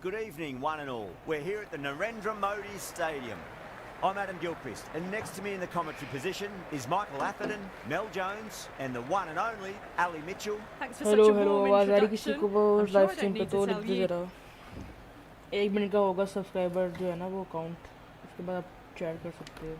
Good evening, one and all. We're here at the Narendra Modi Stadium. I'm Adam Gilchrist, and next to me in the commentary position is Michael Atherton, Mel Jones, and the one and only Ali Mitchell. Thanks for such a warm introduction. I'm sure I don't need to tell you. 1 minute का होगा subscriber जो है ना वो count, उसके बाद आप chat कर सकते हो.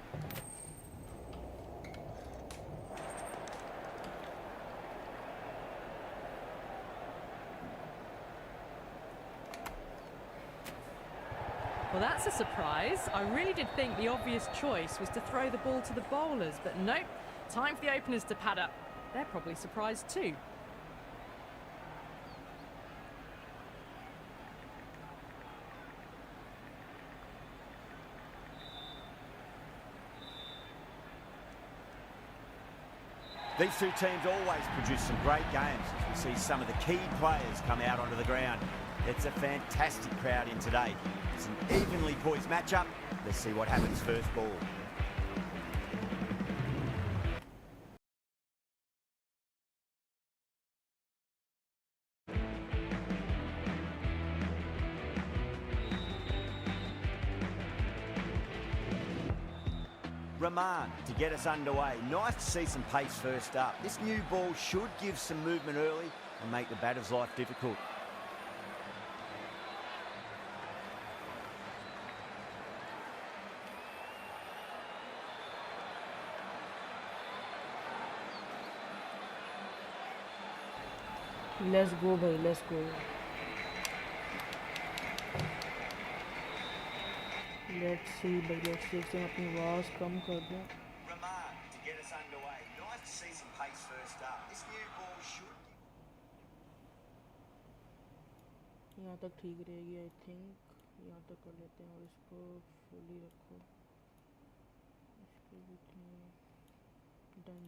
Well, that's a surprise. I really did think the obvious choice was to throw the ball to the bowlers, but nope. Time for the openers to pad up. They're probably surprised too. These two teams always produce some great games. We see some of the key players come out onto the ground. It's a fantastic crowd in today. It's an evenly poised matchup. Let's see what happens first ball. Rahman to get us underway. Nice to see some pace first up. This new ball should give some movement early and make the batter's life difficult. Let's go भाई, let's go. Let's see भाई, let's see if हम अपनी आवाज़ कम कर दें. Rahman to get us underway. Nice to see some pace first up. This new ball should. यहाँ तक ठीक रहेगी, I think. यहाँ तक कर लेते हैं और इसको fully रखो. इसको भी done.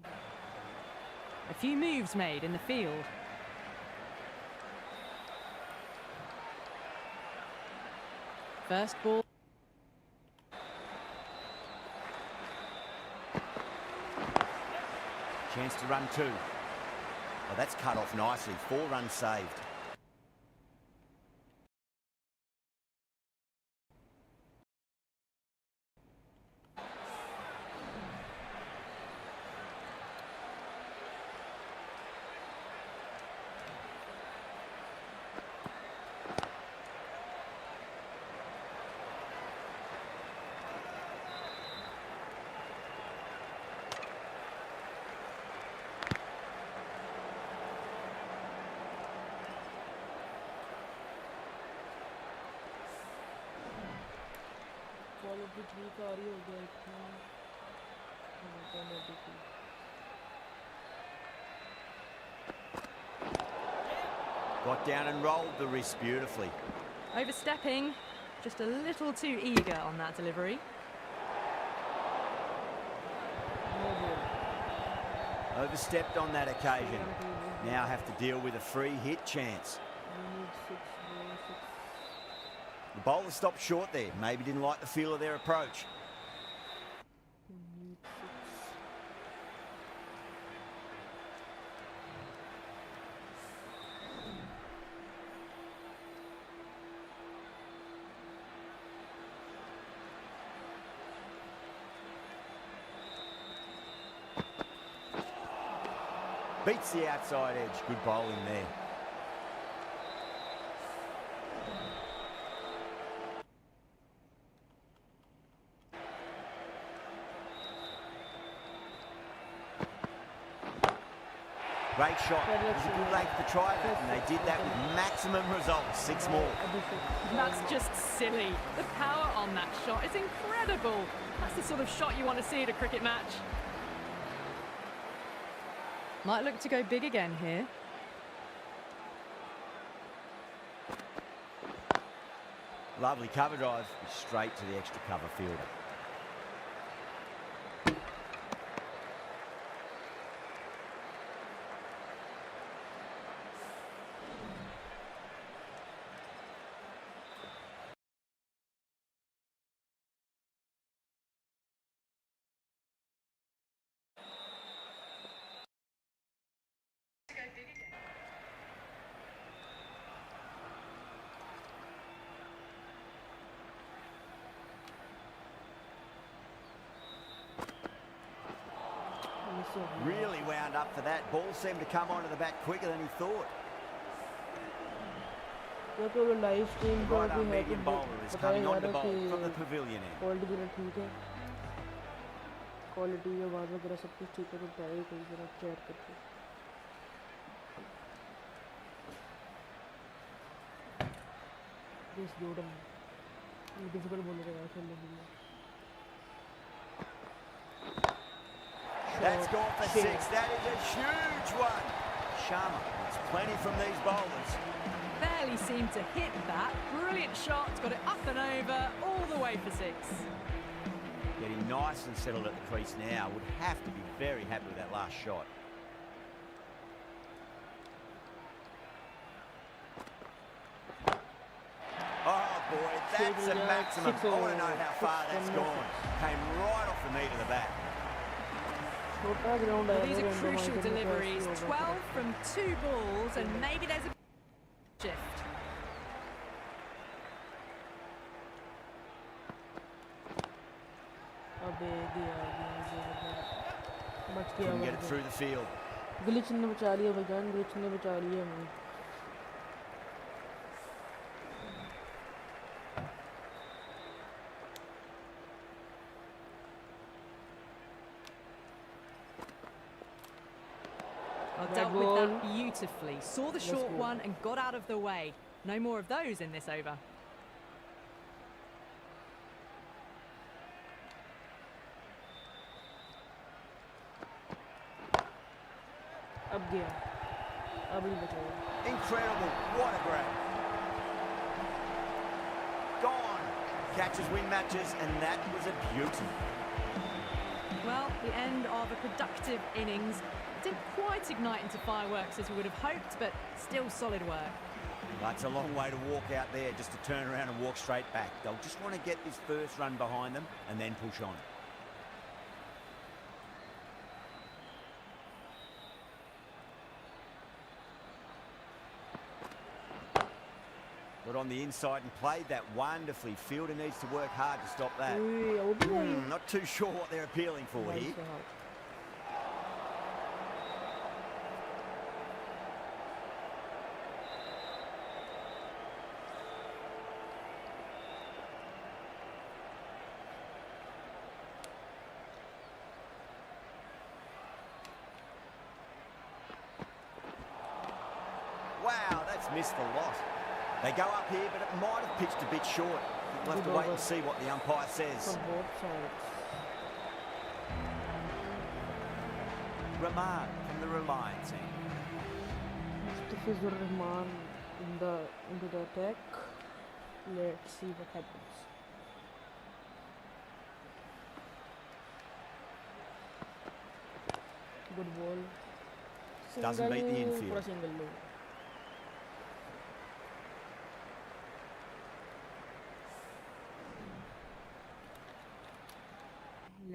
A few moves made in the field. First ball. Chance to run two. Oh, that's cut off nicely. 4 runs saved. Quality ठीक आ रही हो गया इतना. Got down and rolled the wrist beautifully. Overstepping, just a little too eager on that delivery. Overstepped on that occasion. Now have to deal with a free hit chance. The bowler stopped short there. Maybe didn't like the feel of their approach. Beats the outside edge. Good bowling there. Great shot. It was a good length to try that, and they did that with maximum results. 6 more. That's just silly. The power on that shot is incredible. That's the sort of shot you want to see at a cricket match. Might look to go big again here. Lovely cover drive, straight to the extra cover fielder. Really wound up for that. Ball seemed to come onto the bat quicker than he thought. Live stream Right arm medium bowler is coming on to bowl from the pavilion end. Quality पूरा ठीक है, quality आवाज़ वगैरह सब कुछ ठीक है, तो बताइए कोई ज़रा चेक करके। दिस जोड़न ये डिफिकल्ट बोल रहे हैं खेलने के लिए। That's gone for 6. That is a huge one. Sharma, it's plenty from these bowlers. Barely seemed to hit that. Brilliant shot, got it up and over, all the way for 6. Getting nice and settled at the crease now. Would have to be very happy with that last shot. Oh boy, that's a maximum. I want to know how far that's gone. Came right off the meat of the bat. Well, these are crucial deliveries. 12 from 2 balls, and maybe there's a shift. Couldn't get it through the field. Glitch ने बचा लिया भाईजान, glitch ने बचा लिया हमें। Dealt with that beautifully. Saw the short one and got out of the way. No more of those in this over. Incredible. What a grab. Gone. Catches win matches, and that was a beauty. Well, the end of a productive innings. Didn't quite ignite into fireworks as we would have hoped, but still solid work. That's a long way to walk out there just to turn around and walk straight back. They'll just want to get this first run behind them and then push on. Got on the inside and played that wonderfully. Fielder needs to work hard to stop that. Not too sure what they're appealing for here. Wow, that's missed the lot. They go up here, but it might have pitched a bit short. We'll have to wait and see what the umpire says. Rahman from the Reliance end. Mustafizur Rahman into the attack. Let's see what happens. Good ball. Doesn't beat the infield.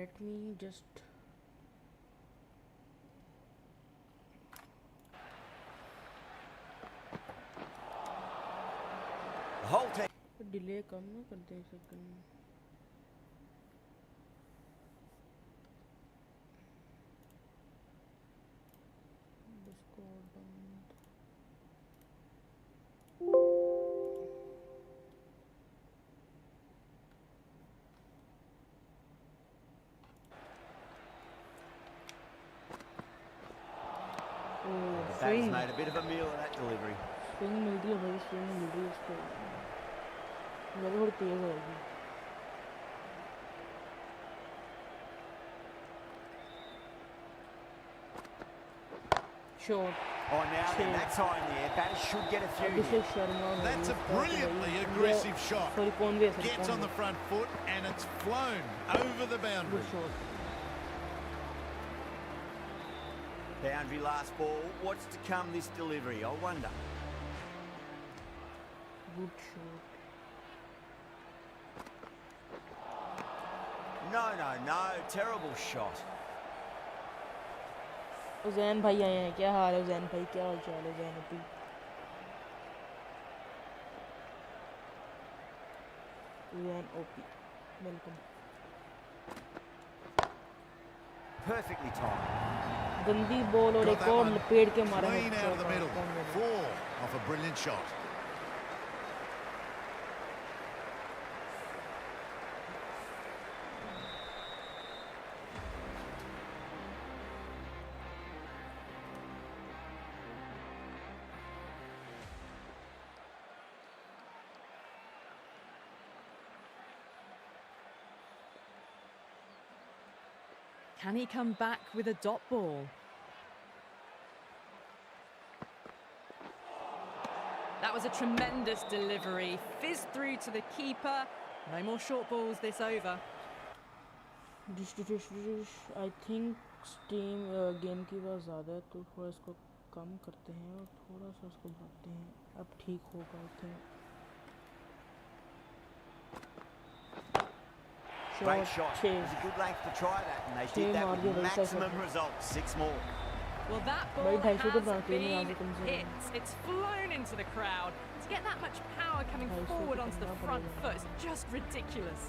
Let me just the whole team. delay कम ना करते हैं second. He's made a bit of a meal of that delivery. Swing मिल रही है भाई, swing मिल रही है इसको। मेरे बहुत तेज आएगी। Short. Oh, now then, that's high in the air. Batters should get a few here. That's a brilliantly aggressive shot. Gets on the front foot and it's flown over the boundary. Boundary last ball. What's to come this delivery? I wonder. Good shot. No. Terrible shot. उज़ैन भाई आए हैं, क्या हाल है उज़ैन भाई, क्या हाल चाल है उज़ैन भाई? उज़ैन ओपी, वेलकम। Perfectly timed. गंदी बॉल और एक और लपेट के मारा है। Clean out of the middle. 4 off a brilliant shot. Can he come back with a dot ball? That was a tremendous delivery. Fizzed through to the keeper. No more short balls this over. I think team game की आवाज़ ज़्यादा है तो थोड़ा इसको कम करते हैं और थोड़ा सा इसको बढ़ाते हैं, अब ठीक होगा। I think Great shot. It was a good length to try that, and they did that with maximum results. 6 more. Well, that ball has been hit. It's flown into the crowd. To get that much power coming forward onto the front foot is just ridiculous.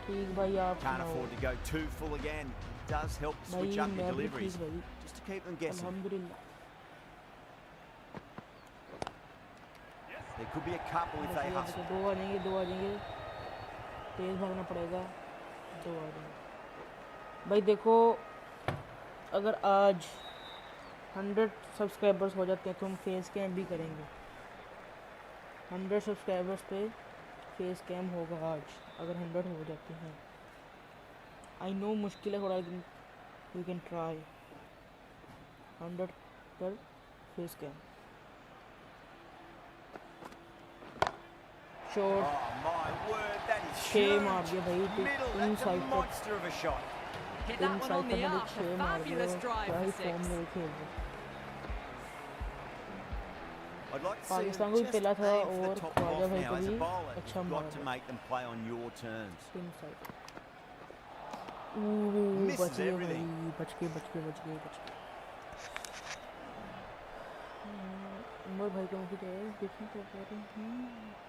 Can't afford to go too full again. It does help switch up your deliveries, just to keep them guessing. There could be a couple if they hustle. तेज भागना पड़ेगा। 2 आ जाएंगे भाई। देखो अगर आज 100 subscribers हो जाते हैं तो हम फेस कैम भी करेंगे। 100 सब्सक्राइबर्स पे फेस कैम होगा आज, अगर 100 हो जाते हैं। आई नो मुश्किल है थोड़ा, लेकिन वी कैन ट्राई। 100 पर face cam. Shot. Oh my word, that is 6 मार दिया भाई। That's a monster of a shot. Hit that one on the arc. A fabulous drive for 6. I'd like to see Pakistan them को भी just पहला था aim for the और top Khwaja off भाई now को as a भी bowler. अच्छा You've मार got to दिया। make them play on your terms. बच Misses गए भाई, everything. बच गए। उमर भाई को भी देखने को कह रहे हैं।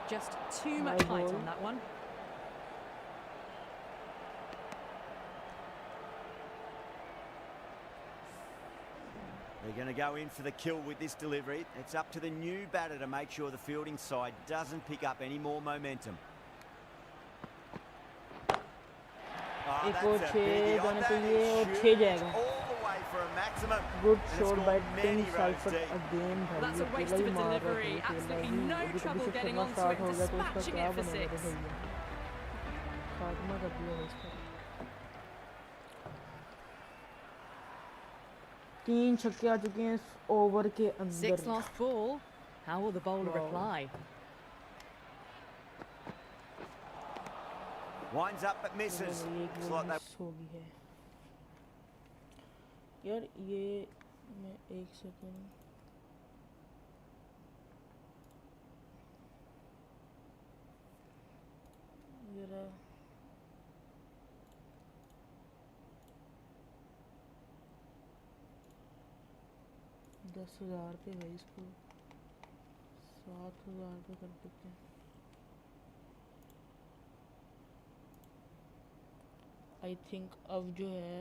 Just too much height on that one. They're going to go in for the kill with this delivery. It's up to the new batter to make sure the fielding side doesn't pick up any more momentum. Oh, एक और that's a 6 biggie. जाने That चाहिए is और huge. 6 जाएगा। All the way for a maximum. Good And it's shot gone by many Tim rows Salford deep. again भाई। That's a waste of a delivery. Absolutely no trouble getting onto it, dispatching it for 6. खात्मा कर दिया इसका। 3 छक्के आ चुके हैं इस over के अंदर। 6 lost ball. How will the bowler reply? Winds up but misses. Looks like they... होगी है यार। ये मैं 1 सेकंड जरा 10,000 पे है, इसको 7,000 पे कर देते हैं। आई थिंक अब जो है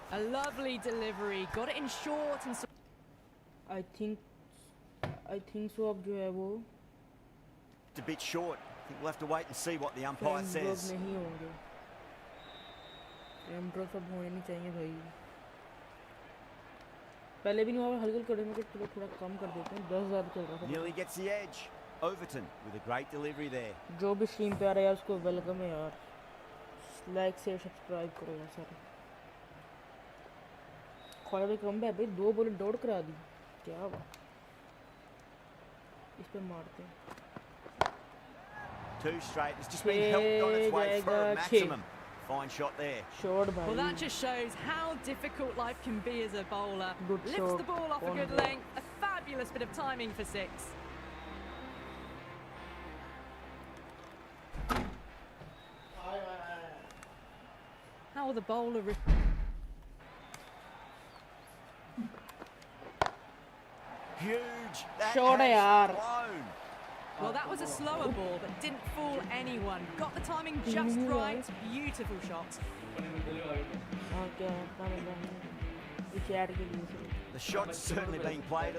A lovely delivery. Got it in short and... I think so अब जो है वो It's a bit short. I think we'll have to wait and see what the umpire says. नहीं होंगे। एम्ब्रोस अब होने नहीं चाहिए भाई। पहले भी नहीं हुआ, हल्के कड़े में चलो थोड़ा कम कर देते हैं। 10,000 चल रहा था। Nearly gets the edge. Overton with a great delivery there. जो भी स्ट्रीम पे आ रहा है यार उसको वेलकम है यार। लाइक शेयर सब्सक्राइब करो यार सारे। ख्वाजा भाई कम है भाई, 2 बॉल डॉट करा दी। क्या बात, इस पे मारते हैं। 2 straight. It's just been helped on its way for a maximum. Fine shot there. Short, bhai. Well, that just shows how difficult life can be as a bowler. Good Lifts shot. the ball off a good length. A fabulous bit of timing for 6. How will the bowler... Huge. That Shot, has yaar. flown. Well, that was a slower ball, but didn't fool anyone. Got the timing just right. Beautiful shot. The shot's certainly being played.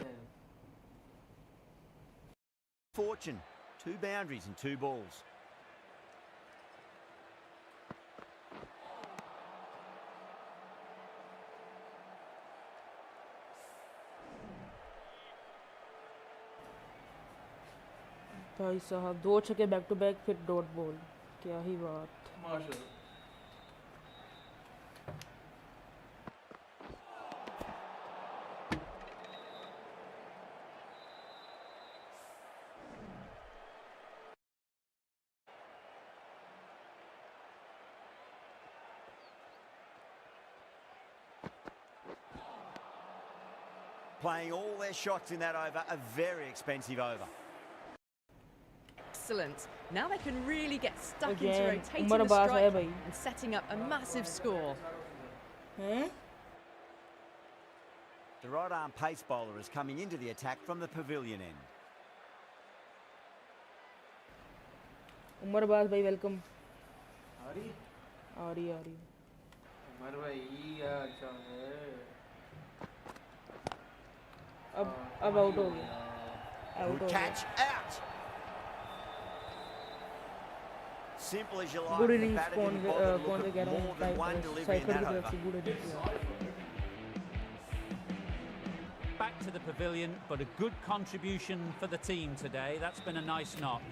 Fortune. 2 boundaries and 2 balls. भाई साहब 2 छक्के back to back फिर dot ball, क्या ही बात। माशाल्लाह। Playing all their shots in that over, a very expensive over. Excellent. Now they can really get stuck into Again, rotating Umar the Abbas strike bhai. and setting up a massive score. The right arm pace bowler is coming into the attack from the pavilion end. Umar Abbas भाई welcome. आ रही उमर भाई अच्छा है। अब out हो गया। Good catch, out. Simple as you like. Good The innings batter कौन didn't bother to कौन look कह at रहा more than one हूँ delivery in साइफर की that तरफ से over. good innings। Back to the pavilion, but a good contribution for the team today. That's been a nice knock.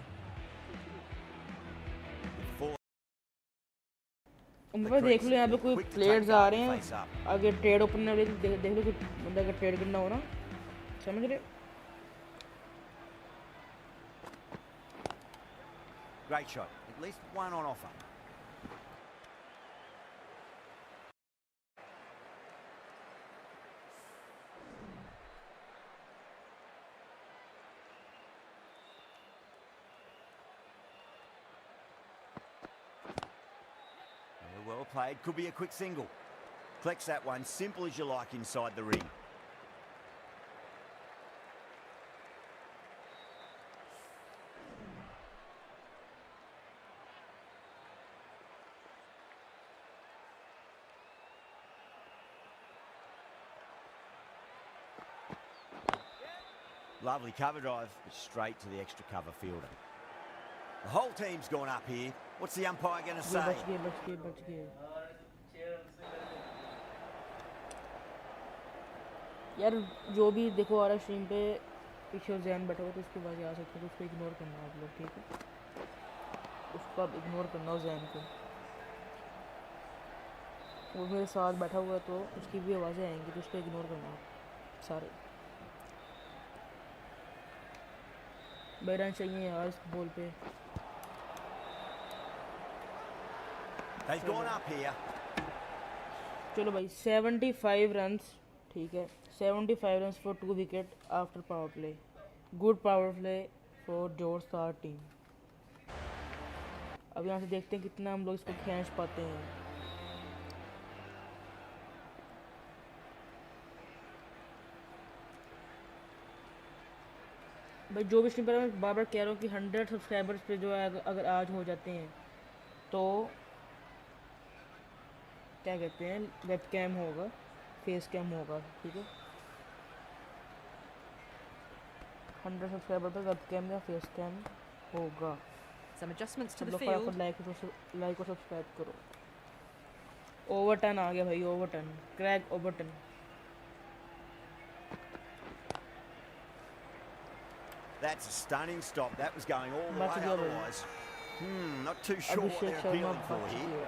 Umar भाई देख लो यहाँ पे कोई प्लेयर्स आ रहे हैं आगे ट्रेड ओपन देख लो कोई बंदा का ट्रेड करना हो ना, समझ रहे। Great shot. At least one on offer. Well played. Could be a quick single. Collects that one. Simple as you like inside the ring. Lovely cover drive, straight to the extra cover fielder. The whole team's gone up here. What's the umpire going to say? बच गए। यार जो भी देखो आ रहा stream पे पीछे ज़ैन बैठा हो तो उसके बाद आ सकते हो, तो उसको इग्नोर करना आप लोग, ठीक है। उसको आप इग्नोर करना ज़ैन को, वो मेरे साथ बैठा हुआ तो उसकी भी आवाज़ें आएंगी, तो उसको इग्नोर करना आप सारे। बैरन चाहिए यार इस बॉल पे। They've gone up here. चलो भाई 75 रन्स, ठीक है। 75 runs for 2 wicket after power play. Good power play for जोर स्टार टीम। अब यहाँ से देखते हैं कितना हम लोग इसको खींच पाते हैं। भाई जो भी स्ट्रीम पर मैं बार बार कह रहा हूँ कि 100 सब्सक्राइबर्स पे जो है अगर आज हो जाते हैं तो क्या कहते हैं, वेब कैम होगा, फेस कैम होगा, ठीक है। 100 सब्सक्राइबर पे वेब कैम या फेस कैम होगा। Some adjustments to the मतलब field. फटाफट लाइक और सब्सक्राइब करो। ओवरटर्न आ गया भाई, overturn, crack overturn. That's a stunning stop. That was going all the way otherwise. Not too sure what they're appealing for here.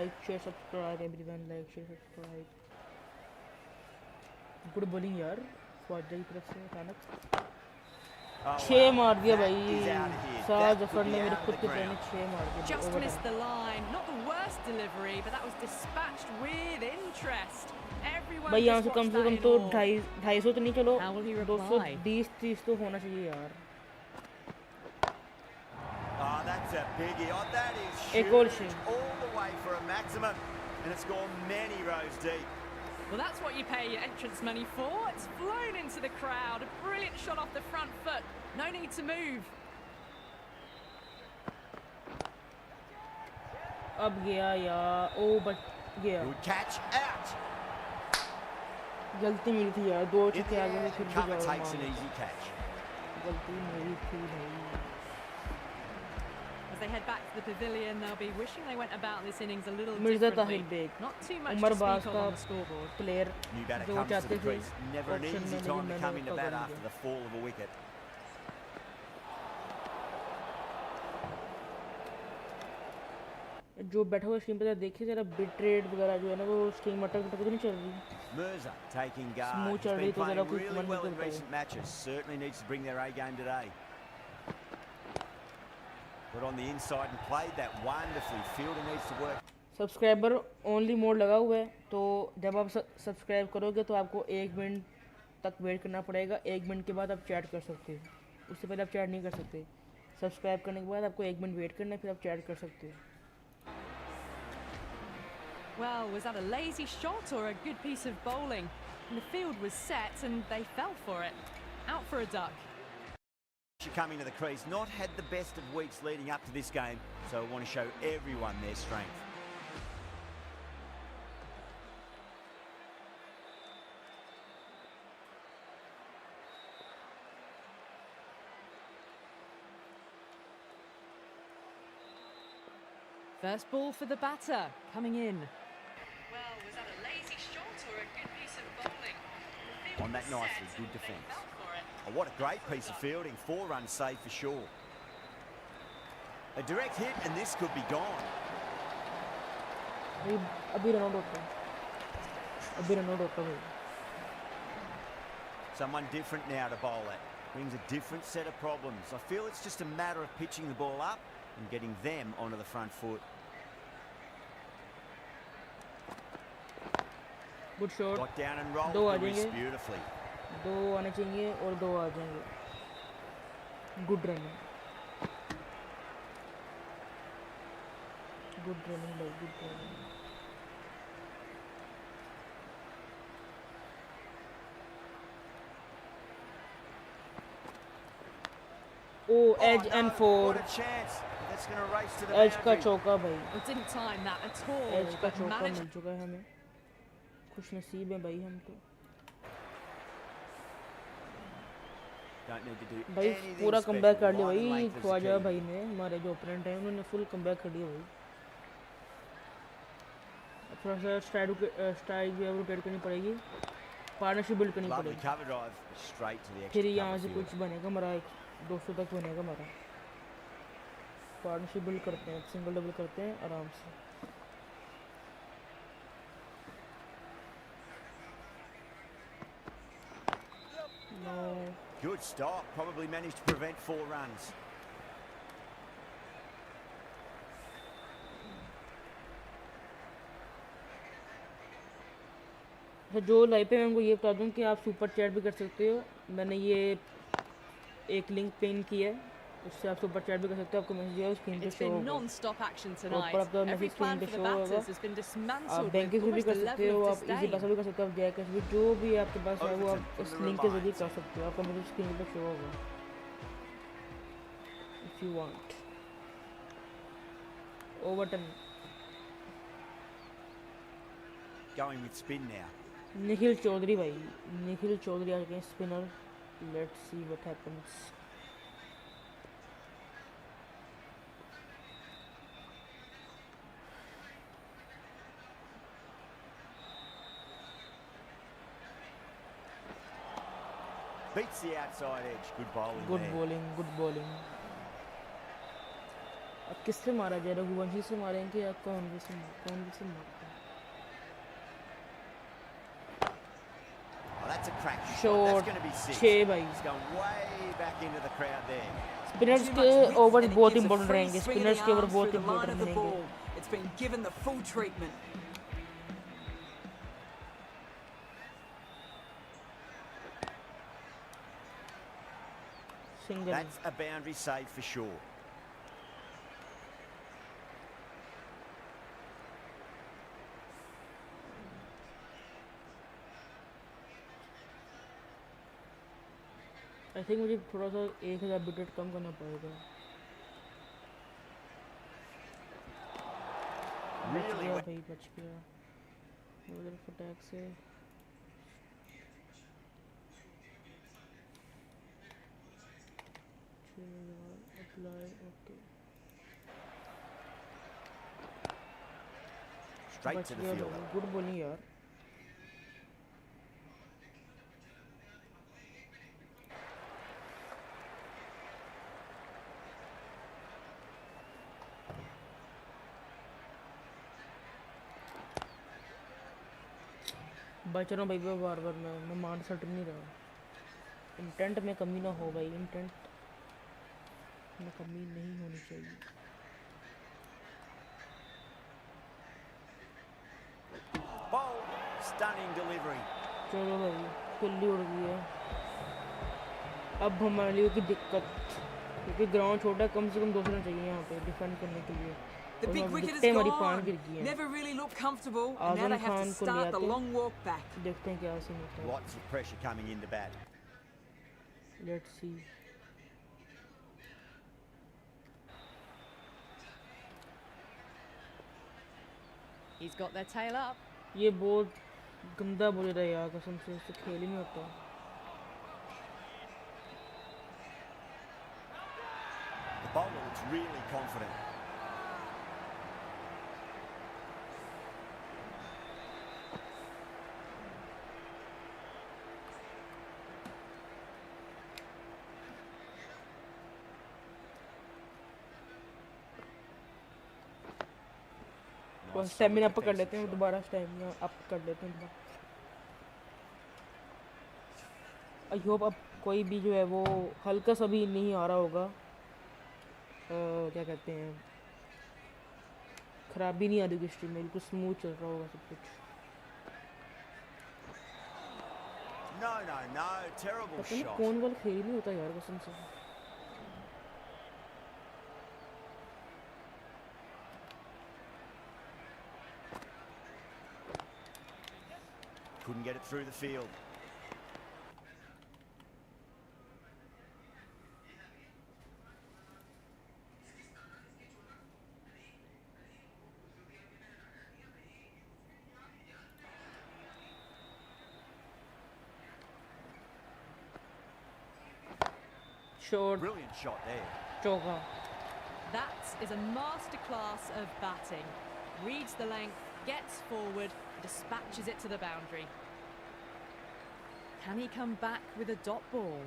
Like share subscribe everyone, like share subscribe. Good bowling यार ख्वाजा की तरफ से अचानक 6 मार दिया भाई। शाह जफर ने मेरे खुद के प्लेयर ने 6 मार दिया। Just missed the line. Not the worst delivery, but that was dispatched with interest. Everyone भाई यहाँ से just कम watched से that कम in तो awe. 250 तो नहीं, चलो How will he reply? 220-30 तो होना चाहिए यार। Oh, that's a biggie. Oh, that is एक और huge. shot. All the way for a maximum. And it's gone many rows deep. Well, that's what you pay your entrance money for. It's flown into the crowd. A brilliant shot off the front foot. No need to move. अब गया यार, ओ बच गया। Good catch out. गलती मेरी थी यार, 2 In छक्के the आगे air, से फिर and भी cover जाओ takes an मार। easy catch. गलती मेरी थी भाई। As they head back to the pavilion, they'll be wishing they went about this innings a little Mirza differently. Tahir Baig, Not too much Umar to बाज speak of का on the scoreboard. Player New batter जो comes to चाहते the थे crease. Never an option easy में, लेकिन time to मैंने come into पकड़ bat लिया। after the fall of a wicket. जो बैठा हुआ स्क्रीन पे देखिए जरा बिट रेट वगैरह जो है ना, वो स्क्रीन मटक तो नहीं चल रही। Mirza taking guard. Smooth He's चल रही been तो जरा playing कोई really कमेंट well in करता है। recent matches. Certainly needs to bring their A game today. Put on the inside and played that wonderfully. Fielder needs to work. Subscriber only mode लगा हुआ है, तो जब आप सब्सक्राइब करोगे तो आपको 1 मिनट तक वेट करना पड़ेगा। 1 मिनट के बाद आप चैट कर सकते हो, उससे पहले आप चैट नहीं कर सकते। सब्सक्राइब करने के बाद आपको 1 मिनट वेट करना है, फिर आप चैट कर सकते हो। Well, was that a lazy shot or a good piece of bowling? And the field was set and they fell for it. Out for a duck. Coming to the crease, not had the best of weeks leading up to this game, so I want to show everyone their strength. First ball for the batter, coming in. Well, was that a lazy shot or a good piece of bowling? On that nicely, good defence. Oh, what a great piece of fielding. 4 runs saved for sure. A direct hit and this could be gone. अभी run out होता है, अभी run out होता है। Someone different now to bowl at. Brings a different set of problems. I feel it's just a matter of pitching the ball up and getting them onto the front foot. Good shot. Got down and rolled 2 आ the wrist जाएंगे, beautifully. 2 आने चाहिए और 2 आ जाएंगे। Good running, good running भाई, good running. Oh edge and What 4, a chance. That's going to race to the edge का boundary. चौका भाई, Well, didn't time that at all, edge का but चौका managed. मिल चुका है हमें। खुश नसीब है भाई हम तो। Don't need to do भाई anything पूरा special. कमबैक कर लिया Right and भाई length is the Khwaja key. भाई ने, हमारे जो ओपोनेंट हैं उन्होंने फुल कमबैक कर दिया भाई। अब थोड़ा सा स्ट्राइक भी रोटेट करनी पड़ेगी, पार्टनरशिप बिल्ड करनी Lovely पड़ेगी, cover drive straight to the फिर extra यहाँ cover से field. कुछ बनेगा हमारा, 200 तक बनेगा हमारा। पार्टनरशिप बिल्ड करते हैं, सिंगल डबल करते हैं आराम से। No Good stop. Probably managed to prevent 4 runs. जो लाइव पे मैं उनको ये बता दूं कि आप सुपर चैट भी कर सकते हो। मैंने ये एक लिंक पिन की है, उससे आप सुपर चैट भी कर सकते हो। आपको मैसेज आएगा, स्क्रीन पे It's शो been होगा, non-stop action tonight. प्रॉपर आपका Every मैसेज स्क्रीन plan पे for the शो होगा। batters has been आप dismantled बैंक with से भी almost कर a सकते level हो, of आप इजी disdain. पैसा भी कर सकते हो, आप जैकैश भी, जो भी आपके पास है वो आप इस लिंक के जरिए कर सकते हो। आपका मैसेज स्क्रीन पे शो होगा इफ यू वांट। ओवरटन, Going with spin now. Nikhil Chaudhary भाई, निखिल चौधरी आज के spinner. Let's see what happens. Beats the outside edge. Good bowling good there. Bowling, good bowling. अब किससे मारा जाए, रघुवंशी से मारेंगे या कौन से मारते हैं? Oh, that's a crack shot. Short. That's going to be 6. 6 भाई। It's going way back into the crowd there. Spinners के ओवर बहुत इंपॉर्टेंट रहेंगे, स्पिनर्स के ओवर बहुत इंपॉर्टेंट रहेंगे। It's been given the full treatment. Single. That's a boundary save for sure. I think मुझे थोड़ा सा 1000 बिट कम करना पड़ेगा। बच गया भाई, बच गया उधर फटाक से। Apply, okay, Straight to the field. Good bowling यार। बच रहा हूँ भाई बार बार, मैं मार सट नहीं रहा। इंटेंट में कमी ना हो भाई, इंटेंट में कमी नहीं होनी चाहिए। Bold, stunning delivery. चलो भाई, कुल्ली उड़ गई है। अब हमारे लिए की दिक्कत, क्योंकि ग्राउंड छोटा है, कम से कम 2 रन चाहिए यहाँ पे डिफेंड करने के लिए। The big wicket is gone. Never really looked comfortable, and now they have to start the long walk back. देखते हैं क्या सीन होता है। Lots of pressure coming in the bat. Let's see. He's got their tail up. ये बहुत गंदा बोल रहा है यार, कसम से इससे खेल ही नहीं होता। The bowler looks really confident. Stamina up कर लेते हैं, दोबारा स्टैमिना अप कर लेते हैं। आई होप अब कोई भी जो है वो हल्का सा भी नहीं आ रहा होगा, क्या कहते हैं, खराबी नहीं आ रही स्ट्रीम में, बिल्कुल स्मूथ चल रहा होगा सब कुछ। No, terrible shot. कौन बॉल खेल ही नहीं होता यार कसम से। Couldn't get it through the field. Short. Brilliant shot there. चौका। That is a masterclass of batting. Reads the length, gets forward, dispatches it to the boundary. Can he come back with a dot ball?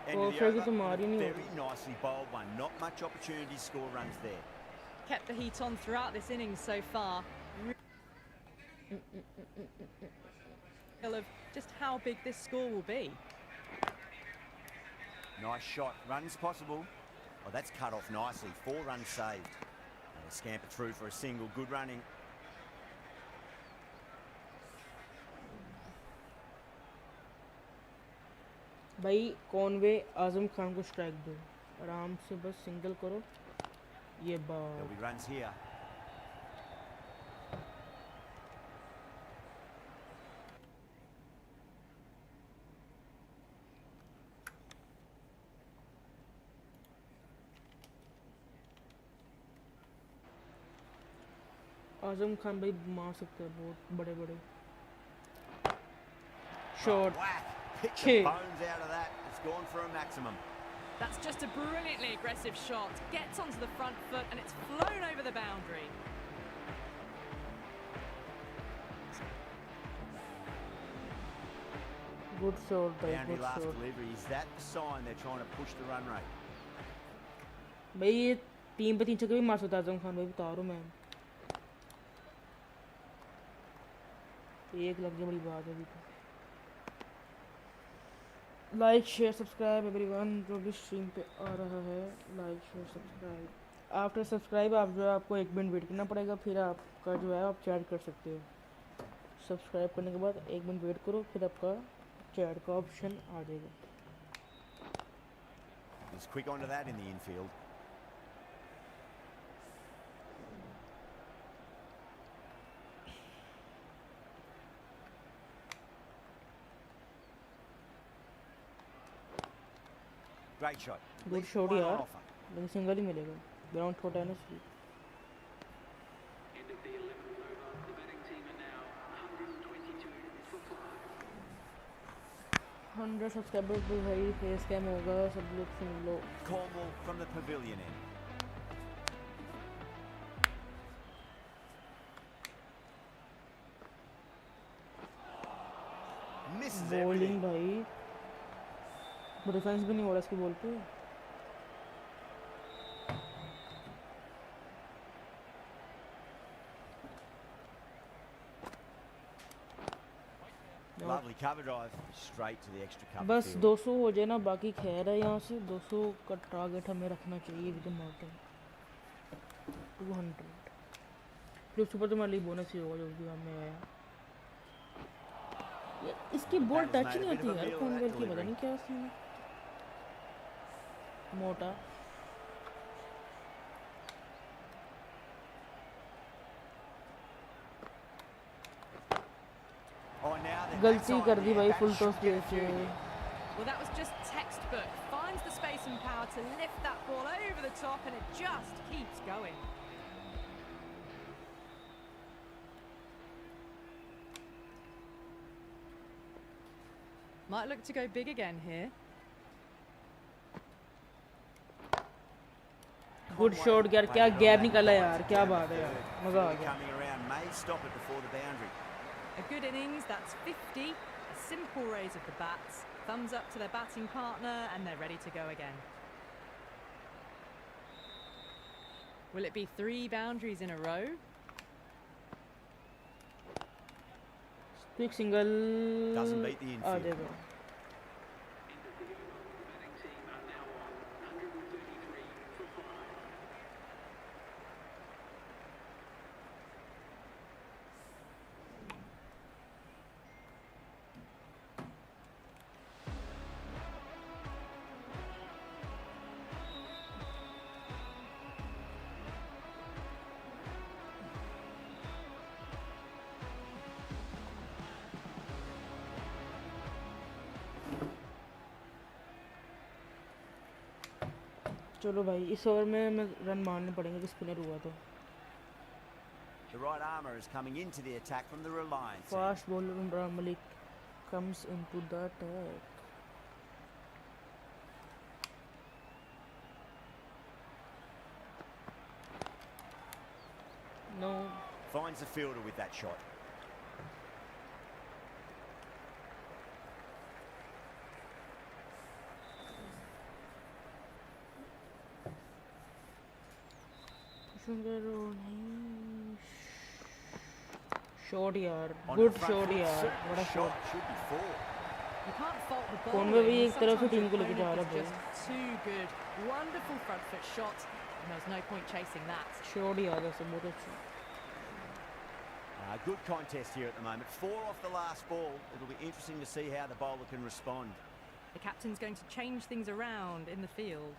End of the over, very nicely bowled one. Not much opportunity to score runs there. Kept the heat on throughout this innings so far. Of just how big this score will be. Nice shot. Runs possible. Oh, that's cut off nicely. 4 runs saved. And a scamper through for a single. Good running. भाई Conway Azam Khan को strike दो, आराम से बस single करो। ये बात There'll be runs here. Azam Khan भाई मार सकते हैं बहुत बड़े बड़े shot. Pick the bones out of that. It's gone for a maximum. That's just a brilliantly aggressive shot. Gets onto the front foot and it's flown over the boundary. Good shot, Boundary good last shot. delivery. Is that the sign they're trying to push the run rate? भाई ये 3 पे 3 छक्के भी मार सकता है आजम खान भाई, बता रहा हूँ मैं। 1 लग जाए बड़ी बात है अभी तो। लाइक शेयर सब्सक्राइब एवरीवन, जो भी स्ट्रीम पे आ रहा है like share subscribe. After subscribe आप जो है आपको 1 मिनट वेट करना पड़ेगा, फिर आपका जो है आप चैट कर सकते हो। सब्सक्राइब करने के बाद 1 मिनट वेट करो, फिर आपका चैट का ऑप्शन आ जाएगा। He's quick onto that in the infield. Great shot. Good shot यार, लेकिन सिंगल ही मिलेगा, ग्राउंड छोटा है ना इसलिए। 100 सब्सक्राइबर्स भी भाई, फेस कैम होगा, सब लोग सुन लो। Cornwall from the pavilion end. Misses bowling everything. भाई, डिफेंस भी नहीं हो रहा इसकी बॉल पे। Lovely cover drive straight to the extra cover बस field. 200 हो जाए ना, बाकी खैर है। यहाँ से 200 का टारगेट हमें रखना चाहिए विद मार्टिन। 200 फिर सुपर तो हमारे लिए बोनस ही होगा जो भी हमें आया। इसकी बॉल टच नहीं होती यार कॉनवेल की, पता नहीं क्या सीन है। मोटा Oh, now then, गलती that's कर on दी there. भाई, That full should toss get they a few के। here. Well, that was just textbook. Finds the space and power to lift that ball over the top, and it just keeps going. Might look to go big again here. Good shot यार, क्या gap निकाला यार, क्या बात है यार, मजा आ गया। Coming around may stop it before the boundary. A good innings, that's 50. A simple raise of the bats. Thumbs up to their batting partner, and they're ready to go again. Will it be 3 boundaries in a row? Quick single Doesn't beat the आ infield. जाएगा। चलो भाई, इस over में हमें run मारने पड़ेंगे कि स्पिनर हुआ तो। The right armour is coming into the attack from the Reliance. Fast bowler Imran Malik comes into the attack. No. Finds the fielder with that shot. Shot यार, गुड शॉट यार, बड़ा shot. Should be 4. You can't fault the ball. कौन में भी एक तरफ से team को लेके जा रहा है। Just too good. Wonderful front foot shot. And there's no point chasing that. Shot यार ऐसे बहुत अच्छा। Good contest here at the moment. 4 off the last ball. It'll be interesting to see how the bowler can respond. The captain's going to change things around in the field.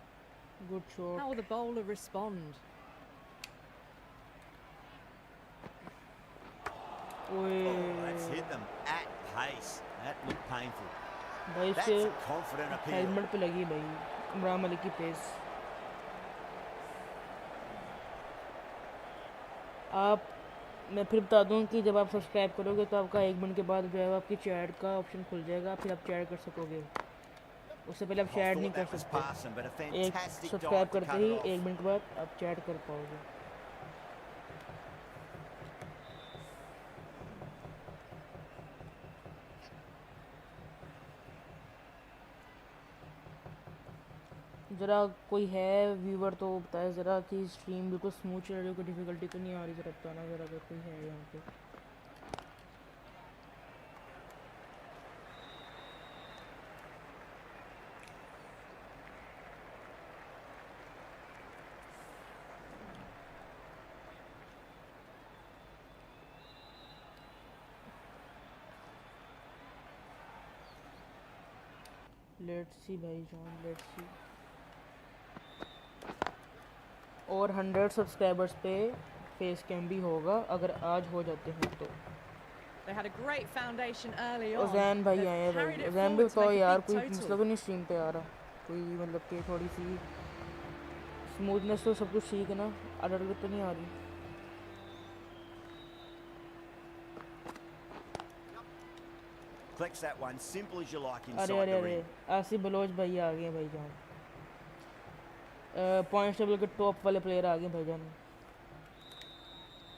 Good How shot. will the bowler respond? Oh, that's hit them at pace. That looked painful. भाई That's इसके a confident appeal. Helmet पे लगी भाई इमरान मलिक की pace. आप, मैं फिर बता दूं कि जब आप सब्सक्राइब करोगे तो आपका 1 मिनट के बाद जो है आपकी चैट का ऑप्शन खुल जाएगा, फिर आप चैट कर सकोगे। उससे पहले आप चैट नहीं कर सकते। एक सब्सक्राइब करते ही 1 मिनट के बाद आप चैट कर पाओगे। ज़रा कोई है व्यूवर तो बताए ज़रा कि स्ट्रीम बिल्कुल स्मूथ चल रही है, कोई डिफ़िकल्टी तो नहीं आ रही, ज़रा बताना ज़रा अगर कोई है यहाँ पे। लेट्स सी भाईजान, लेट्स सी। और 100 सब्सक्राइबर्स पे फेस कैम भी होगा अगर आज हो जाते हैं तो। They had a great foundation early on. उज़ैन भाई आए हैं भाई, उज़ैन भी तो यार कोई total. मसला तो नहीं स्ट्रीम पे आ रहा, कोई मतलब कि थोड़ी सी स्मूथनेस तो सब कुछ ठीक है ना, अडर तो नहीं आ रही। Flex that one, simple as you like अरे inside अरे the अरे ring. आसिफ बलोच भाई आ गए भाईजान, पॉइंट्स टेबल के टॉप वाले प्लेयर आ गए भाईजान,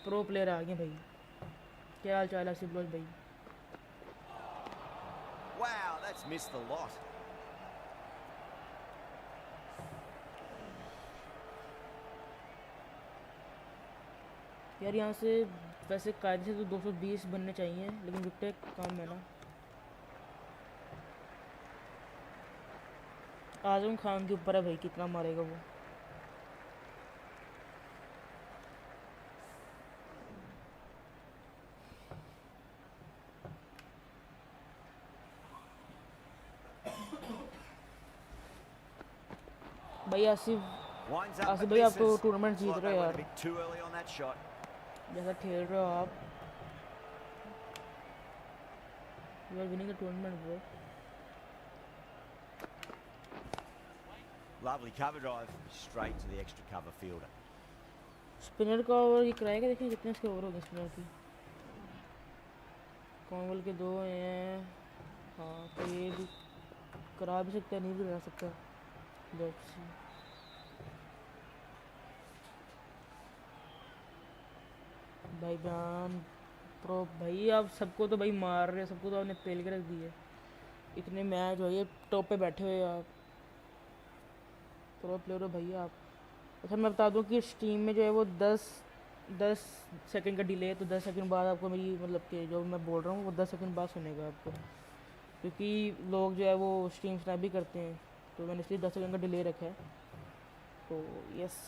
प्रो प्लेयर आ गए भाई। क्या हाल चाल है आसिफ बलोच भाई? Wow, that's missed the lot. यार यहाँ से वैसे कायदे से तो 220 बनने चाहिए, लेकिन विकेट कम है ना। आजम खान के ऊपर है भाई, कितना मारेगा वो। भाई आसिफ भाई आप तो टूर्नामेंट जीत रहे हो यार, जैसा खेल रहे हो आप, you are winning the tournament bro. Lovely cover drive straight to the extra cover fielder. Spinner का ओवर ये कराएगा, देखिए कितने इसके ओवर हो गए स्पिनर की। कॉन्वल के 2 हैं, हाँ तो ये भी करा भी सकता है, नहीं भी करा सकता। Let's see. भाई बयान प्रो भाई, आप सबको तो भाई मार रहे, सबको तो आपने पेल के रख दिए। इतने मैच हो ये टॉप पे बैठे हुए आप, प्रो प्लेयर हो भैया आप। अच्छा मैं बता दूं कि स्ट्रीम में जो है वो 10 सेकंड का डिले है, तो 10 सेकंड बाद आपको मेरी मतलब कि जो मैं बोल रहा हूँ वो 10 सेकंड बाद सुनेगा आपको, क्योंकि लोग जो है वो स्ट्रीम स्नैप भी करते हैं, तो मैंने इसलिए 10 सेकंड का डिले रखा है। तो यस,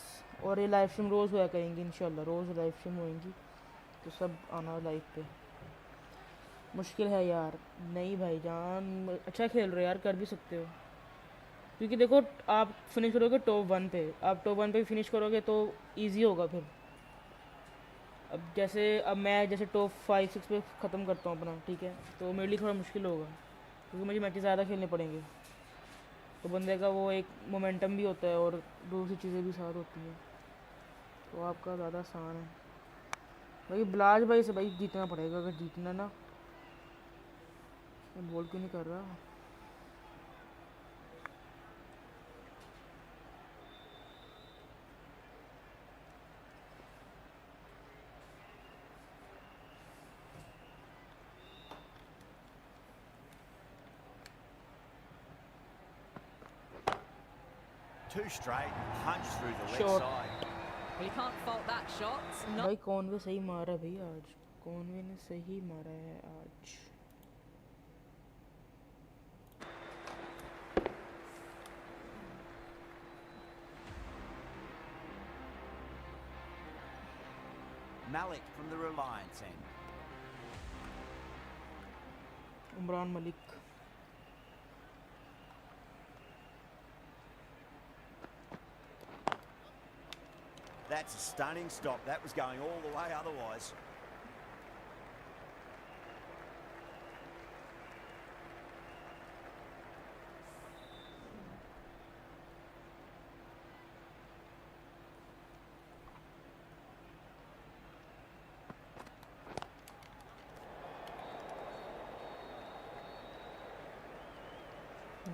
और ये लाइव स्ट्रीम रोज़ हुआ करेंगे इंशाल्लाह, रोज़ लाइव स्ट्रीम होएंगी, तो सब आना लाइव पे। मुश्किल है यार, नहीं भाईजान अच्छा खेल रहे हो यार, कर भी सकते हो, क्योंकि देखो आप फिनिश करोगे टॉप 1 पे, आप टॉप 1 पे फिनिश करोगे तो इजी होगा फिर। अब मैं जैसे टॉप 5-6 पे ख़त्म करता हूँ अपना, ठीक है, तो मेरे लिए थोड़ा मुश्किल होगा, क्योंकि मुझे मैचेस ज़्यादा खेलने पड़ेंगे, तो बंदे का वो एक मोमेंटम भी होता है और दूसरी चीज़ें भी साथ होती हैं, तो आपका ज़्यादा आसान है भाई। बिलाज भाई से भाई जीतना पड़ेगा, अगर जीतना ना, बोल क्यों नहीं कर रहा। Two straight, punch through the left Short. side. Well, you can't fault that shot. भाई कॉन्वे सही मारा भाई आज, कॉन्वे ने सही मारा है आज। Malik from the Reliance end. Umran Malik, That's a stunning stop. That was going all the way otherwise.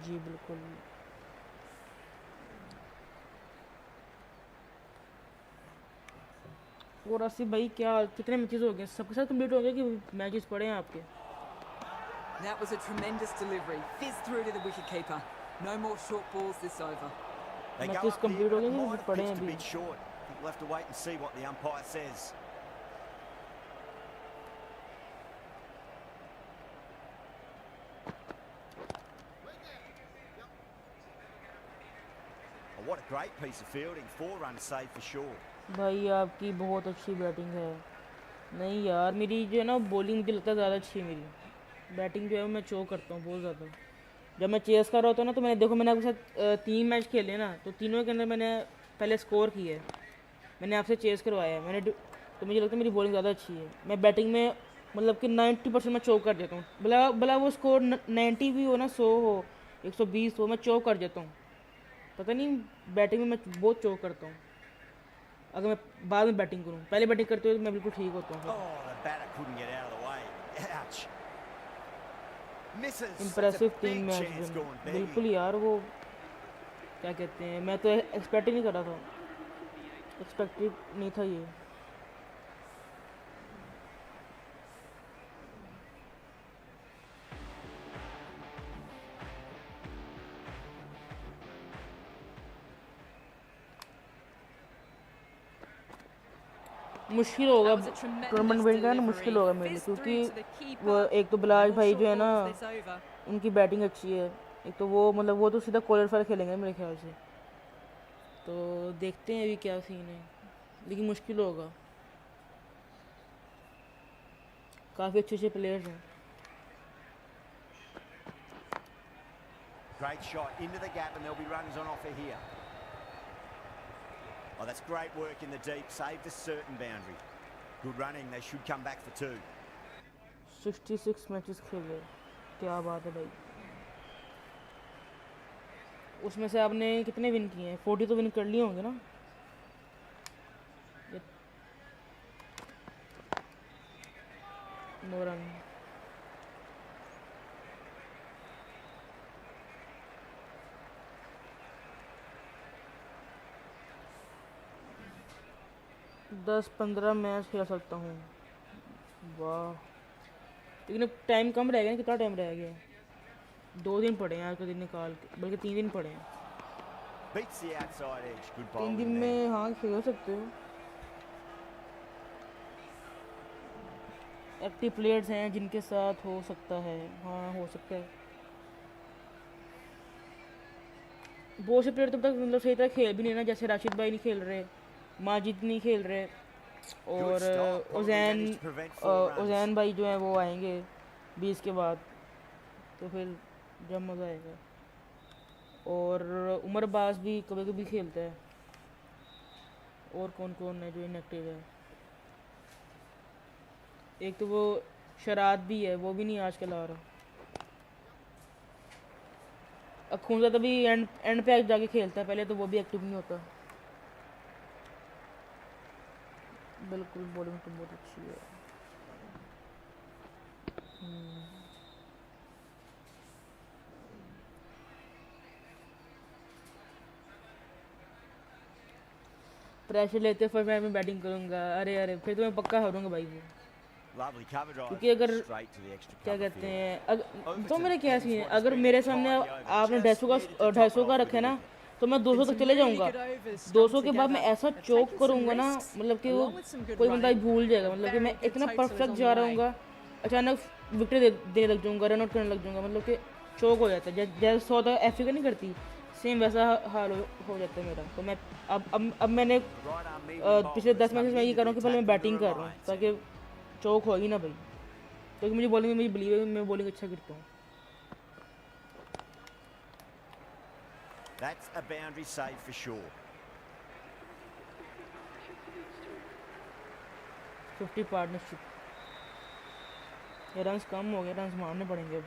जी बिल्कुल। और आसिफ भाई क्या कितने मैचेस हो गए, सबके साथ कंप्लीट हो गए कि मैचेस पड़े हैं आपके? That was a tremendous delivery. Fizzed through to the wicketkeeper. No more short balls this over. They go matches up complete here, हो but गए it हैं might have पड़े हैं pitched a अभी bit short. I think we'll have to wait and see what the umpire says. Oh, what a great piece of fielding. 4 runs saved for sure. भाई आपकी बहुत अच्छी batting है। नहीं यार मेरी जो है ना बॉलिंग मुझे लगता है ज़्यादा अच्छी है मेरी। बैटिंग जो है मैं चो करता हूँ बहुत ज़्यादा। जब मैं चेस कर रहा होता हूँ ना तो मैंने देखो मैंने आपके साथ 3 मैच खेले ना, तो तीनों के अंदर मैंने पहले स्कोर किया है। मैंने आपसे चेस करवाया है तो मुझे लगता है मेरी बॉलिंग ज़्यादा अच्छी है। मैं बैटिंग में मतलब कि 90% मैं चौक कर देता हूँ। भला वो स्कोर 90 भी हो ना, 100 हो, 120 हो, मैं चौक कर देता हूँ। पता नहीं बैटिंग में मैं बहुत चौक करता हूँ। अगर मैं बाद में बैटिंग करूँ, पहले बैटिंग करते हुए तो मैं बिल्कुल ठीक होता हूँ। इम्प्रेसिव 3 मैच बिल्कुल यार, वो क्या कहते हैं, मैं तो एक्सपेक्ट ही नहीं कर रहा था, एक्सपेक्टेड नहीं था ये। मुश्किल होगा टूर्नामेंट विन करना, मुश्किल होगा मेरे लिए, क्योंकि वो एक तो बिलाज भाई जो है ना उनकी बैटिंग अच्छी है, एक तो वो मतलब वो तो सीधा क्वालिफायर खेलेंगे मेरे ख्याल से। तो देखते हैं अभी क्या सीन है, लेकिन मुश्किल होगा। काफ़ी अच्छे अच्छे प्लेयर्स हैं। Great shot into the gap and there'll be runs on offer here. Oh, that's great work in the deep. Saved a certain boundary. Good running. They should come back for 2. 66 matches खेले, क्या बात है भाई। उसमें से आपने कितने win किए हैं? 40 तो विन कर लिए होंगे ना? 9 रन। दस 15 मैच खेल सकता हूँ, वाह। लेकिन अब टाइम कम रह गया, कितना टाइम रह गया? 2 दिन पड़े हैं आज का दिन निकाल के, बल्कि 3 दिन पड़े हैं। 3 दिन में हाँ खेल सकते हो। एक्टिव प्लेयर्स हैं जिनके साथ हो सकता है, हाँ हो सकता है। बहुत से प्लेयर तब तक मतलब सही तरह खेल भी नहीं ना, जैसे राशिद भाई नहीं खेल रहे, माजिद नहीं खेल रहे, और ओजैन भाई जो है वो आएंगे 20 के बाद, तो फिर जब मज़ा आएगा। और उमर अब्बास भी कभी कभी खेलता है। और कौन कौन है जो इनएक्टिव है? एक तो वो शराद भी है, वो भी नहीं आजकल आ रहा। अखूंजा तो भी एंड पे जाके खेलता है, पहले तो वो भी एक्टिव नहीं होता। बिल्कुल बॉलिंग तो बहुत अच्छी है। प्रेशर लेते फिर मैं बैटिंग करूंगा, अरे फिर तो मैं पक्का हारूंगा भाई वो। क्योंकि अगर क्या कहते हैं तो मेरे क्या सीन है, अगर मेरे सामने आपने 250 का रखा है ना, तो मैं 200 तक चले जाऊंगा। 200 के बाद मैं ऐसा चोक करूंगा ना, मतलब कि वो कोई बंदा भूल जाएगा, मतलब कि मैं इतना परफेक्ट जा रहा हूँ, अचानक विकेट देने लग जाऊंगा, रन आउट करने लग जाऊंगा, मतलब कि चोक हो जाता है। जैसे 100 एफ नहीं करती, सेम वैसा हाल हो जाता है मेरा। तो मैं अब मैंने पिछले 10 मैचेस में ये कर रहा हूँ कि पहले मैं बैटिंग कर रहा हूँ ताकि चौक होगी ना भाई, क्योंकि मुझे बॉलिंग में मुझे बिलीव है, मैं बॉलिंग अच्छा करता हूँ। That's a boundary save for sure. 50 partnership, ये रन्स कम हो गए, रन्स मारने पड़ेंगे अब।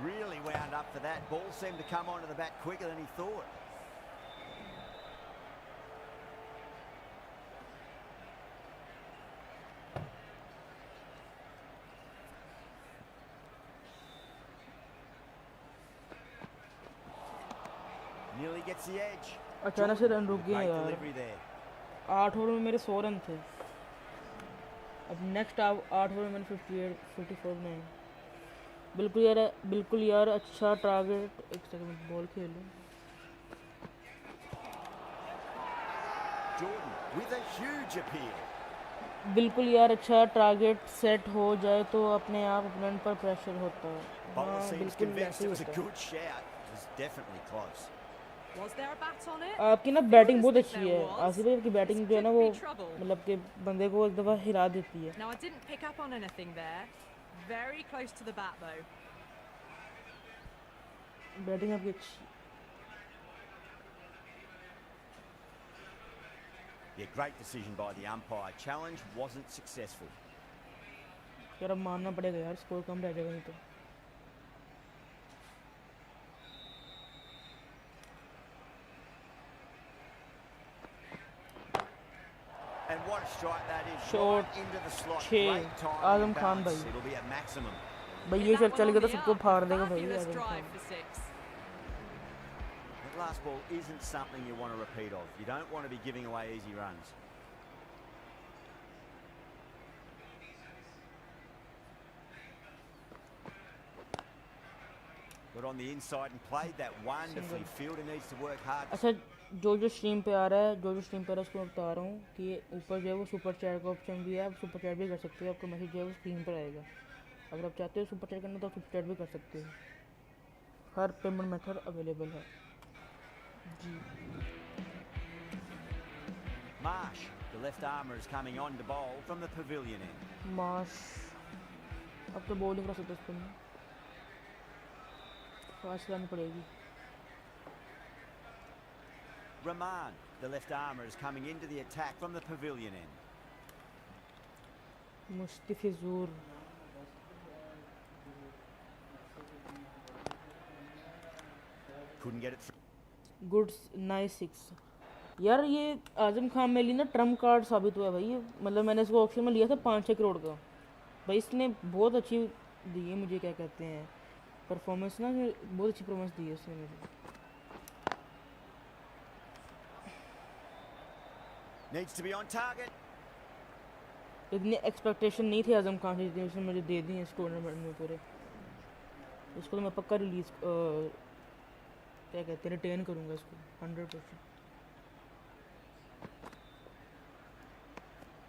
Really wound up for that. Ball seemed to come onto the bat quicker than he thought. Nearly gets the edge. अचानक से रन रुक गए यार। 8 ओवर में मेरे 100 रन थे। अब नेक्स्ट 8 ओवर में 54 नहीं। बिल्कुल यार अच्छा टारगेट। एक सेकंड बॉल खेलूं। बिल्कुल यार अच्छा टारगेट सेट हो जाए तो अपने आप ओपोनेंट पर प्रेशर होता है। हाँ बिल्कुल ऐसे ही होता है। आपकी ना बैटिंग बहुत अच्छी है आसिफ भाई, आपकी बैटिंग जो है ना वो मतलब कि बंदे को एक दफ़ा हिरा देती है। बैटिंग आपकी अच्छी। Yeah, great decision by the umpire. Challenge wasn't successful. यार अब मानना पड़ेगा यार, स्कोर कम रह जाएगा नहीं तो। And what a strike that is. Short Right into the slot. 6 Great time Azam Khan balance. भाई। It'll be a maximum. भाई ये शॉट चल गया तो सबको फाड़ देगा भाई Azam Khan. That last ball isn't something you want to repeat of. You don't want to be giving away easy runs. Got on the inside and played that wonderfully. Fielder needs to work hard. अच्छा जो stream पे आ रहा है, जो stream पे आ रहा है उसको मैं बता रहा हूँ कि ऊपर जो है वो सुपर चैट का ऑप्शन भी है, आप सुपर चैट भी कर सकते हो। आपका मैसेज जो है वो स्क्रीन पर आएगा। अगर आप चाहते हो सुपर चैट करना तो आप सुपर चैट भी कर सकते हो। हर पेमेंट मेथड अवेलेबल है जी। Marsh, the left armour, is coming on to bowl from the pavilion end. Marsh अब तो बॉलिंग कर सकते उसको नहीं, फास्ट करनी पड़ेगी। Rahman, the left armour, is coming into the attack from the pavilion end. Mustafizur Couldn't get it through. Good nice 6। यार ये आजम खान में लिए ना ट्रम्प कार्ड साबित हुआ है भाई। मतलब मैंने इसको ऑप्शन में लिया था 5-6 करोड़ का भाई। इसने बहुत अच्छी दी है मुझे, क्या कहते हैं परफॉर्मेंस ना, बहुत अच्छी परफॉर्मेंस दी है इसने मुझे। Needs to be on target. इतनी एक्सपेक्टेशन नहीं थी आजम खान से जितनी उसने मुझे दे दी है इस टूर्नामेंट में पूरे। इसको तो मैं पक्का रिलीज क्या कहते हैं रिटेन करूँगा इसको 100%।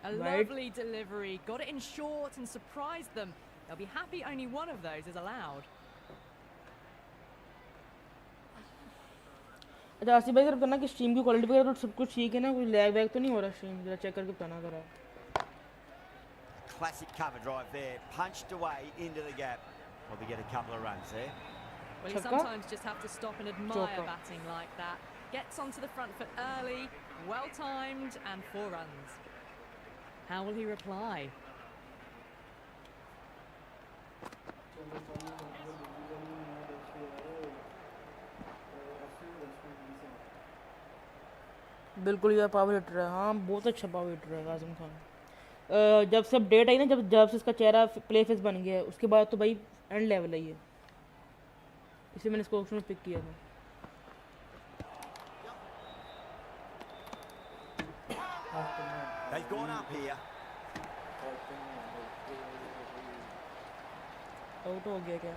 A lovely delivery, got it in short and surprised them. They'll be happy only one of those is allowed. अच्छा आसिफ भाई अगर करना कि स्ट्रीम की क्वालिटी वगैरह तो सब कुछ ठीक है ना, कोई लैग वैग तो नहीं हो रहा स्ट्रीम? जरा चेक करके बताना करा। Classic cover drive there, punched away into the gap. Probably get a couple of runs there. Well, you sometimes just have to stop and admire batting like that. Gets onto the front foot early, well timed, and 4 runs. How will he reply? बिल्कुल यार power hitter है, हाँ बहुत अच्छा power hitter है आजम खान। जब से update आई ना, जब से इसका चेहरा प्ले फेस बन गया है उसके बाद तो भाई एंड लेवल है ये, इसलिए मैंने इसको ऑप्शन में पिक किया था। They've gone up here. Out हो गया क्या?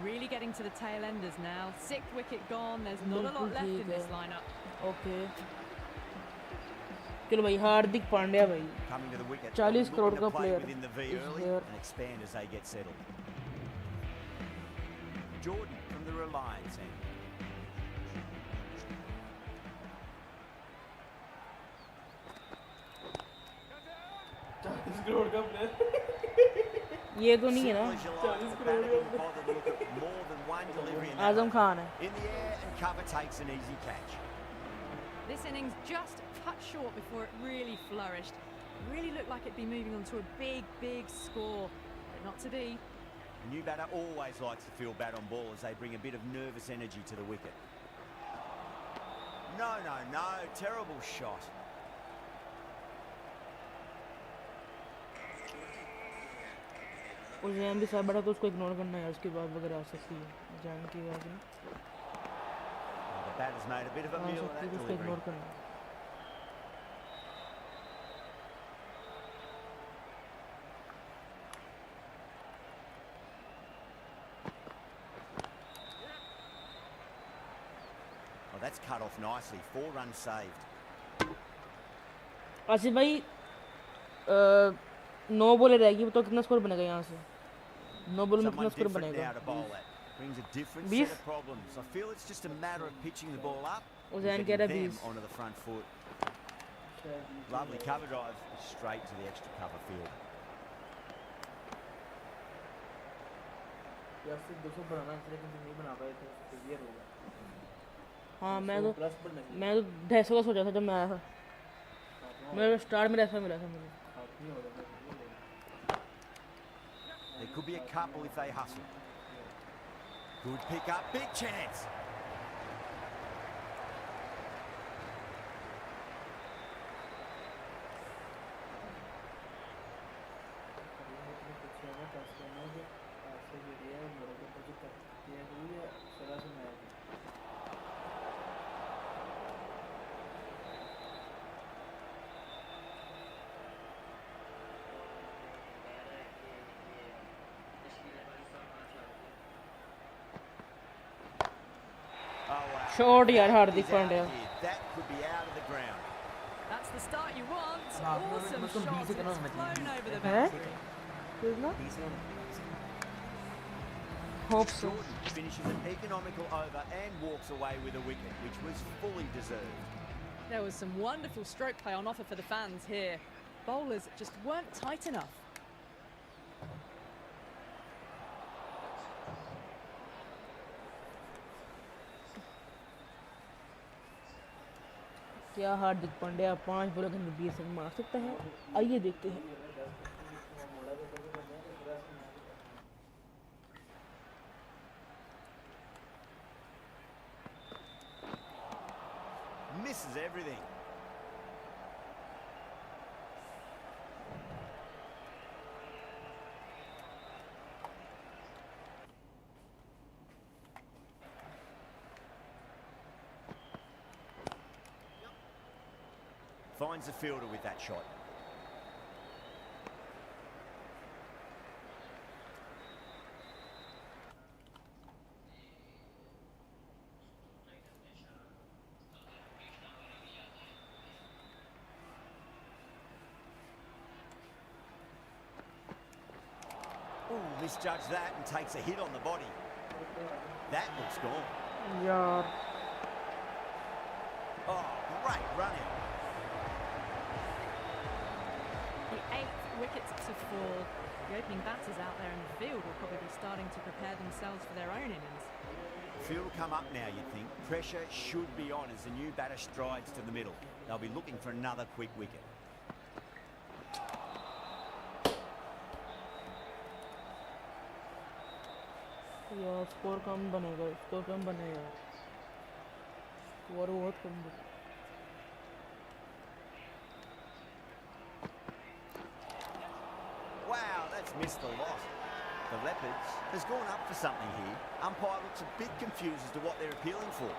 Really getting to the tail enders now. 6th wicket gone. There's not a lot left in this lineup. Okay. चलो भाई हार्दिक पांड्या भाई 40 करोड़ का player and expand as they get settled. Jordan from the Reliance end. ये तो नहीं है ना आजम खान है। In the air and cover takes an easy catch. This innings just cut short before it really flourished. Really looked like it'd be moving on to a big score, but not to be. A new batter always likes to feel bat on ball as they bring a bit of nervous energy to the wicket. No, terrible shot. और जैन भी साहब बड़ा तो उसको ignore करना है, उसके बाद वगैरह आ सकती है जैन की बात ना, The batter's made a bit of a meal of that उसको delivery. इग्नोर करना। Well, that's cut off nicely. 4 runs saved. Asif भाई 9 बॉलें रहेगी तो कितना स्कोर बनेगा यहाँ से 9 बॉल में कितना स्कोर बनेगा Brings a different set of problems. I feel it's just a matter of pitching the ball up and getting them onto the front foot. Lovely cover drive straight to the extra cover field. हाँ मैं तो 250 का सोचा था जब मैं आया था मेरे स्टार्ट में ऐसा मिला था मुझे There could be a couple if they hustle. Good pick up, big chance. Shot यार Hardik Pandya That could be out of the ground. That's the start you want. Awesome shot. It's flown over the boundary. Hope so. Jordan finishes an economical over and walks away with a wicket, which was fully deserved. There was some wonderful stroke play on offer for the fans here. Bowlers just weren't tight enough. क्या हार्दिक पांड्या 5 बॉलों के अंदर 20 run मार सकता है आइए देखते हैं Misses everything. Finds the fielder with that shot. Ooh, misjudged that and takes a hit on the body. That looks gone. यार Oh, great run out. The 8th wicket to fall. The opening batters out there in the field will probably be starting to prepare themselves for their own innings. Field will come up now, you'd think. Pressure should be on as the new batter strides to the middle. They'll be looking for another quick wicket. यार score कम बनेगा score कम बनेगा score बहुत कम बनेगा Wow, that's missed the lot. The Leopards has gone up for something here. Umpire looks a bit confused as to what they're appealing for.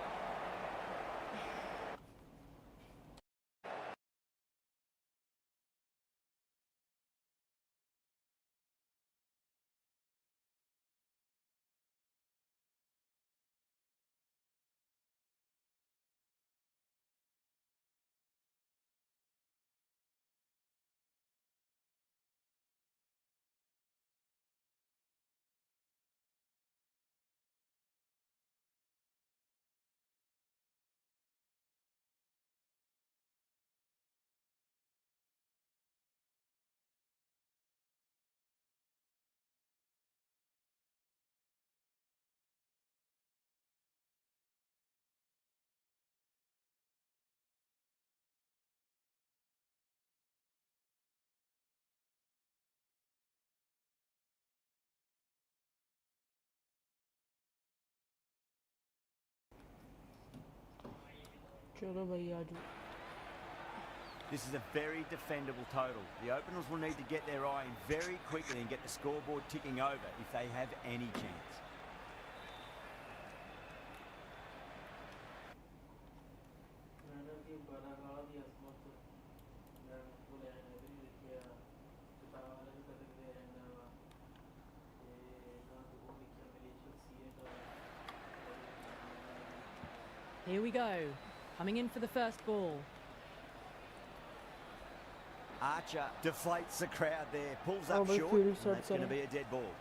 चलो भाई आज This is a very defendable total. The openers will need to get their eye in very quickly and get the scoreboard ticking over if they have any chance. Here we go. Coming in for the first ball. Archer deflates the crowd there, pulls up भाई short, field and set that's going to करें. be a dead ball.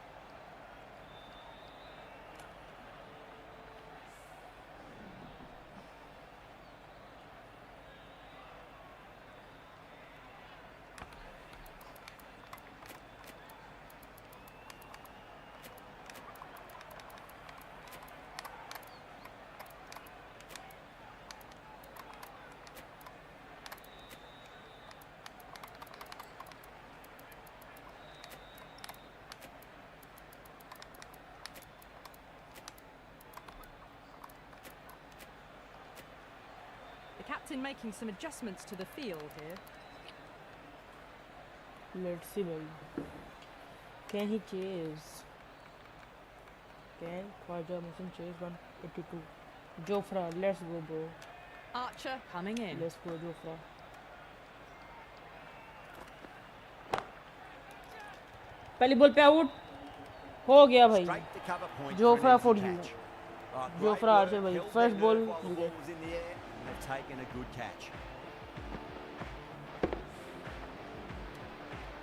The captain making some adjustments to the field here. Let's see, भाई. Can he chase? Can 𝐿𝐻𝐿 chase 182? Jofra, let's go, bro. Archer coming in. Let's go, Jofra. पहली ball पे out हो गया भाई. Straight to cover point Jofra for for an you. easy catch. Oh, great Jofra work. Archer भाई. Held First their ball nerve while the wicket. ball was in the air, and they've taken a good catch.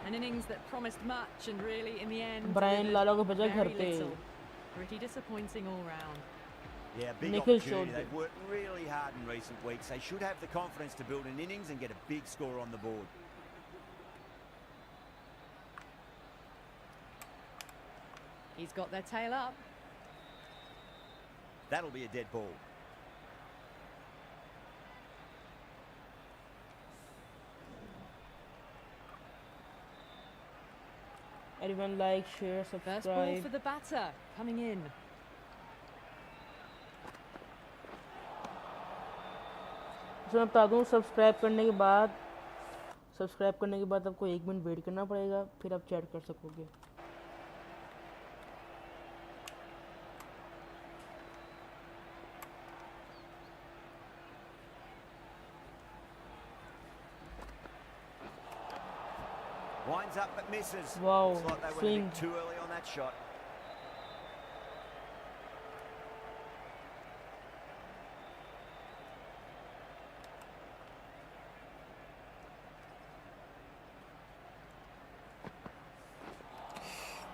An innings that promised much and really in the end Brian delivered Lala को भेजा very घर पे. little. Pretty disappointing all round. Yeah, big Nikhil opportunity. showed They've worked really hard in recent weeks. They should have the confidence to build an innings and get a big score on the board. He's got their tail up. That'll be a dead ball. Everyone like, share, First ball subscribe. for the batter coming in. तो मैं बता दूँ subscribe करने के बाद आपको 1 minute wait करना पड़ेगा, फिर आप चैट कर सकोगे. Winds up but misses. Wow, Looks like they went a swing. bit too early on that shot.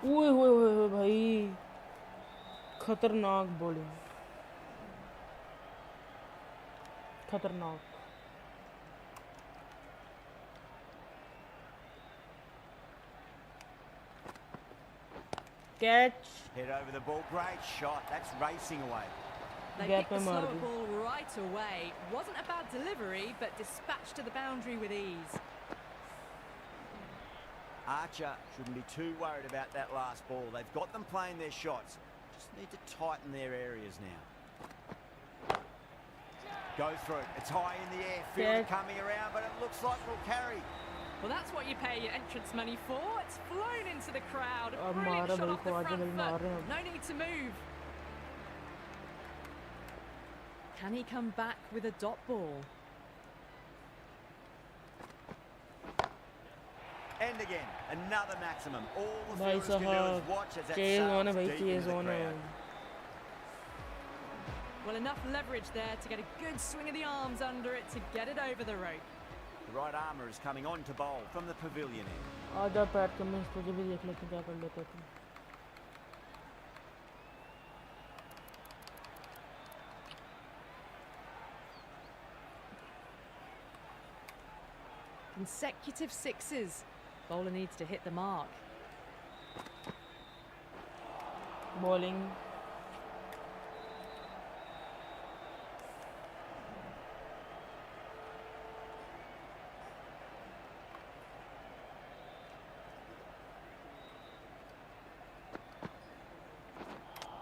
ओए भाई, खतरनाक बॉलिंग, खतरनाक. Catch. Head over the ball. Great shot. That's racing away. They Gap picked the में slower मार दी. ball right away. Wasn't a bad delivery, but dispatched to the boundary with ease. Archer shouldn't be too worried about that last ball. They've got them playing their shots. Just need to tighten their areas now. Go through. It's high in the air. Fielder coming around, but it looks like it'll carry. Well, that's what you pay your entrance money for. It's flown into the crowd. अब Brilliant मारा shot भाई, off the Khwaja front भाई मार foot. रहे हैं. No need to move. Can he come back with a dot ball? And again, another maximum. All the भाई fielders can do साहब, is watch as that chase on है sails भाई, deep into chase the on है. crowd. Well, enough leverage there to get a good swing of the arms under it to get it over the rope. The right armour is coming on to bowl from the pavilion end. आजा PAT Cummins, तुझे भी देख लेते क्या कर लेते थे. Consecutive sixes. Bowler needs to hit the mark. Bowling.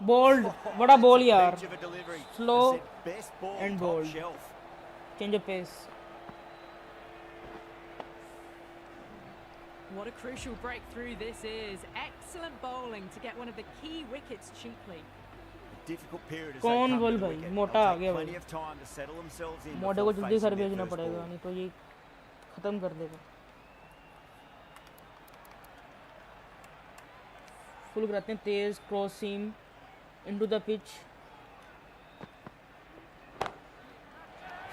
Bold. बड़ा ball यार. Bench of a delivery. Slow I said best ball, and top bold. shelf. Change of pace. What a crucial breakthrough this is. Excellent bowling to get one of the key wickets cheaply. A difficult period as they कौन come बोल to the भाई, wicket. मोटा They'll आ take गया plenty भाई. of time to settle themselves in मोटे को before जल्दी घर facing their भेजना first पड़ेगा, ball. नहीं तो ये खत्म कर देगा. फुल कराते हैं तेज cross seam into the pitch.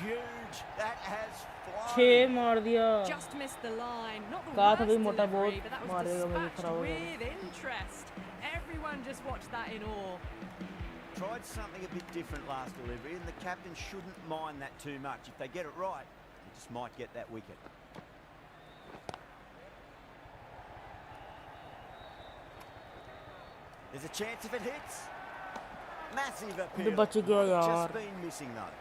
Huge. That has flown. 6 मार दिया। Just missed the line. Not the कहा था worst भाई मोटा delivery, बहुत but that was मारेगा भाई, dispatched खराब हो with जाएगा। interest. Everyone just watched that in awe. Tried something a bit different last delivery, and the captain shouldn't mind that too much. If they get it right, they just might get that wicket. There's a chance if it hits. Massive appeal. बच गया यार। Just been missing though.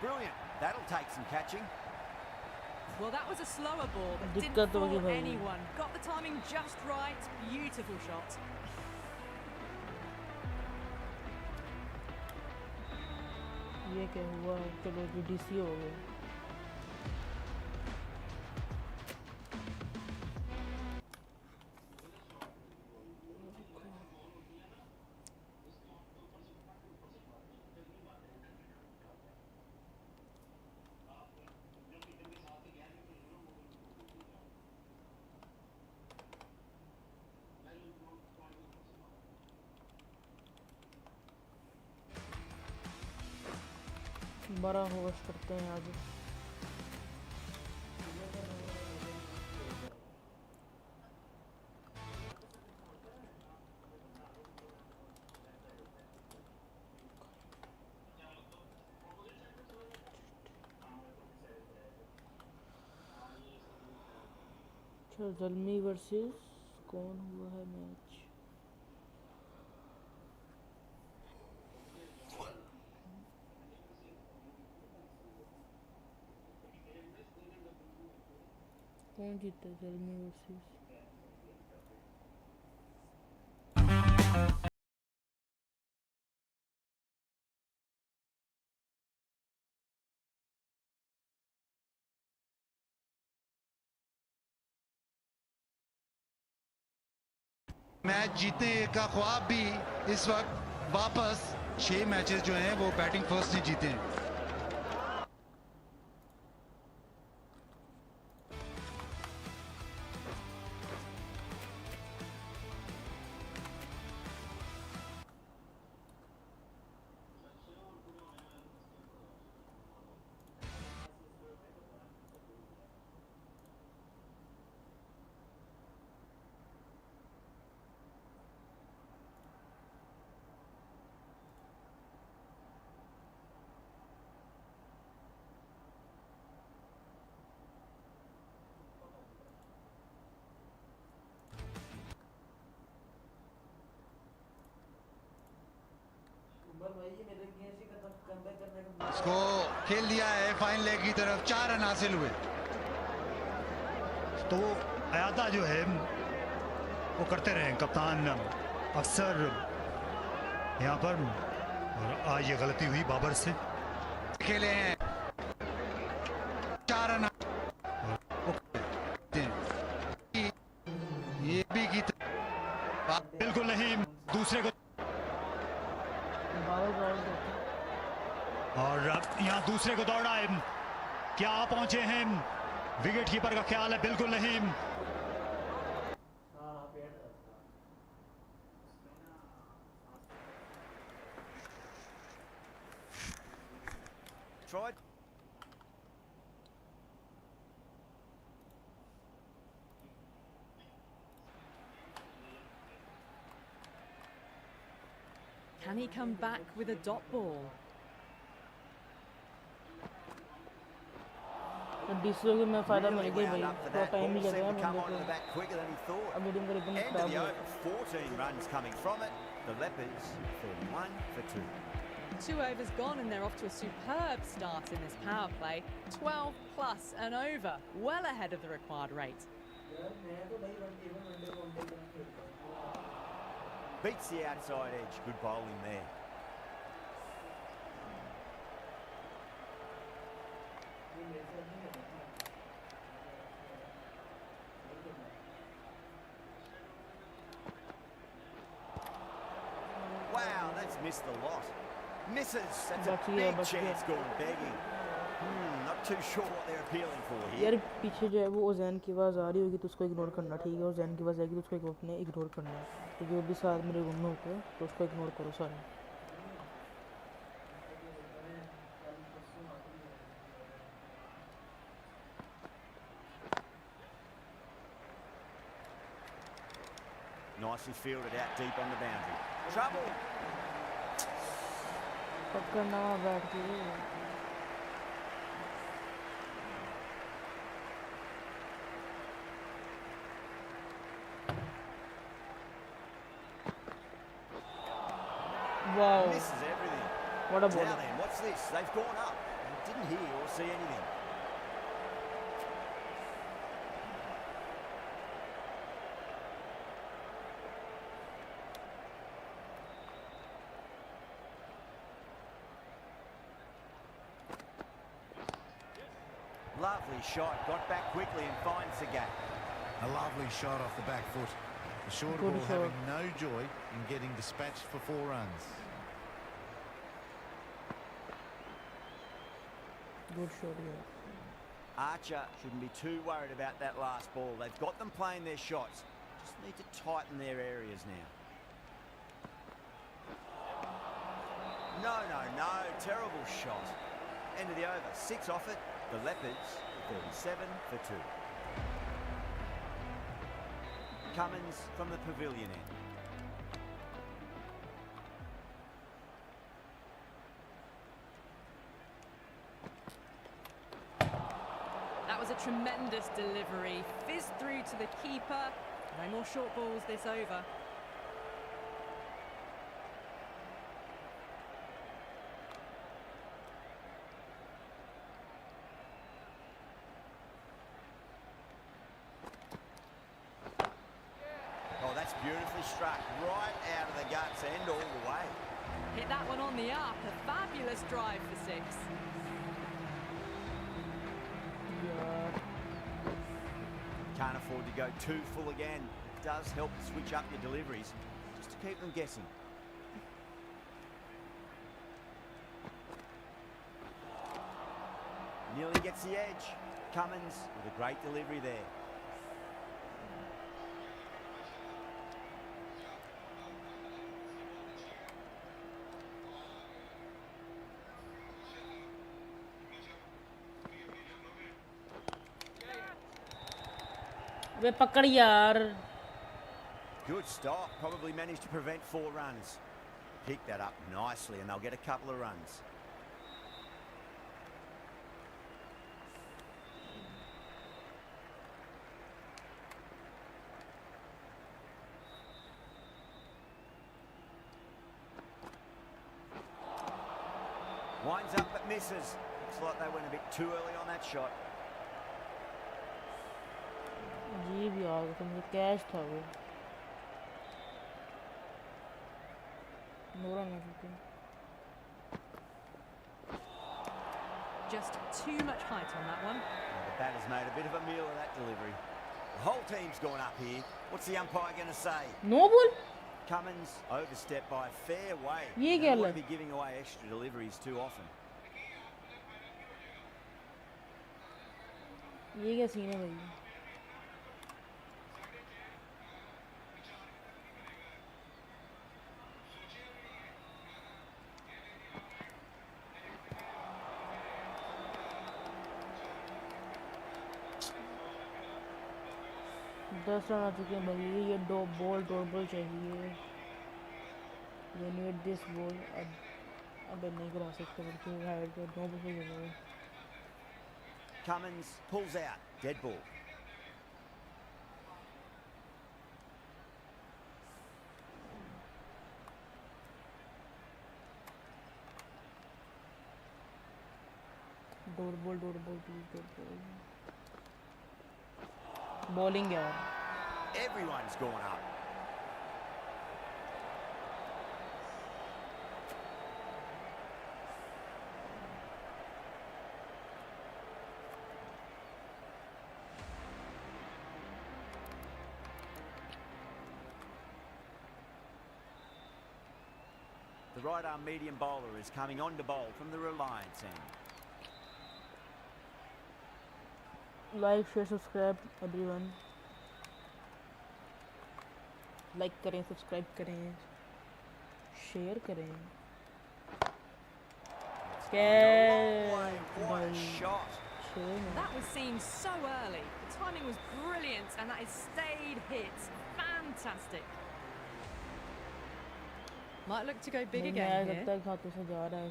Brilliant. That'll take some catching. Well, that was a slower ball, but दिक्कत didn't होगी fool भाई। anyone. Got the timing just right. Beautiful shot. ये क्या हुआ? चलो डीसी हो गया। बड़ा होश करते हैं आज। ज़ल्मी वर्सेस कौन हुआ है मैच? कौन जीता ज़ल्मी वर्सेस? मैच जीतने का ख्वाब भी इस वक्त वापस 6 मैचेस जो हैं वो बैटिंग फर्स्ट ने जीते हैं। इसको खेल दिया है फाइन लेग की तरफ, 4 रन हासिल हुए। तो अयादा जो है वो करते रहे कप्तान अक्सर यहाँ पर, और आज ये गलती हुई बाबर से। खेले हैं 4 रन, ये भी की बिल्कुल नहीं, दूसरे को, और यहाँ दूसरे को दौड़ा है। क्या आप पहुंचे हैं? विकेट कीपर का ख्याल है बिल्कुल नहीं। Tried. Can he come back with a dot ball? DC के में फायदा मिल गया भाई, थोड़ा टाइम ही लगा बंदे को। अब रीडिंग कर एकदम खराब हो। 14 runs coming from it. The Leopards 31 for 2. 2 overs gone and they're off to a superb start in this power play. 12 plus and over, well ahead of the required rate. Beats the outside edge. Good bowling there. Wow, that's missed the lot. Misses. That's a big chance gone begging. Not not too sure what they're appealing for here. यार पीछे जो है वो ज़ैन की आवाज़ आ रही होगी तो उसको इग्नोर करना, ठीक है? और ज़ैन की आवाज़ आएगी तो उसको अपने इग्नोर करना है, क्योंकि वो भी साथ मेरे रूम में होते हैं, तो उसको इग्नोर करो सारे। Nicely fielded out deep on the boundary. Trouble. पकड़ना बैठ के। Wow. Misses everything. What a ball. Now then, what's this? They've gone up. Didn't hear or see anything. Lovely shot. Got back quickly and finds the gap. A lovely shot off the back foot. The short ball having no joy in getting dispatched for 4 runs. Good shot, yeah. Archer shouldn't be too worried about that last ball. They've got them playing their shots. Just need to tighten their areas now. No. Terrible shot. End of the over. 6 off it. The Leopards, 37 for 2. Cummins from the pavilion end. That was a tremendous delivery. Fizzed through to the keeper. No more short balls this over. Beautifully struck, right out of the guts and all the way. Hit that one on the up. A fabulous drive for 6. Yeah. Can't afford to go too full again. It does help to switch up your deliveries, just to keep them guessing. Nearly gets the edge. Cummins with a great delivery there. वे पकड़ यार। Good stop. Probably managed to prevent 4 runs. Pick that up nicely and they'll get a couple of runs. Winds up but misses. Looks like they went a bit too early on that shot. जी भी आ गया, मुझे catch था वो। Nora ना चुके। Just too much height on that one. Well, the batter's made a bit of a meal of that delivery. The whole team's gone up here. What's the umpire going to say? No ball. Cummins overstepped by a fair way. ये क्या Don't want लग? to be giving away extra deliveries too often. ये क्या scene है भाई? दस run आ चुके हैं भाई। ये 2 बॉल टोटल चाहिए। ये नीड दिस बॉल। अब नहीं करा सकते बल्कि हाइड पे 2 बॉल चाहिए। Cummins pulls out. Dead ball. Door ball please door ball. Bowling यार। Everyone's gone up. The right arm medium bowler is coming on to bowl from the Reliance end. Like share subscribe everyone, like करें, subscribe करें, share करें। What a shot. That was seen so early. The timing was brilliant and that is stayed hit. Fantastic. Might look to go big again here. हाथों से जा रहा है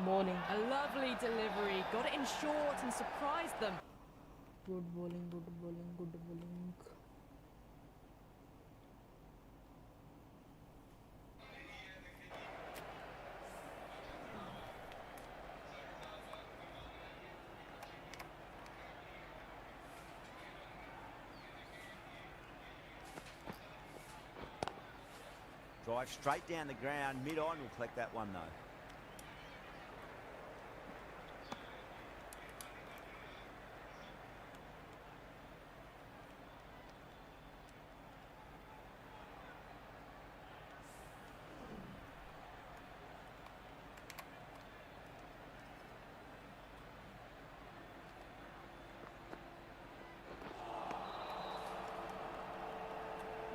bowling. A lovely delivery. Got it in short and surprised them. Good bowling, good bowling, good bowling. Drive straight down the ground, mid-on will collect that one though.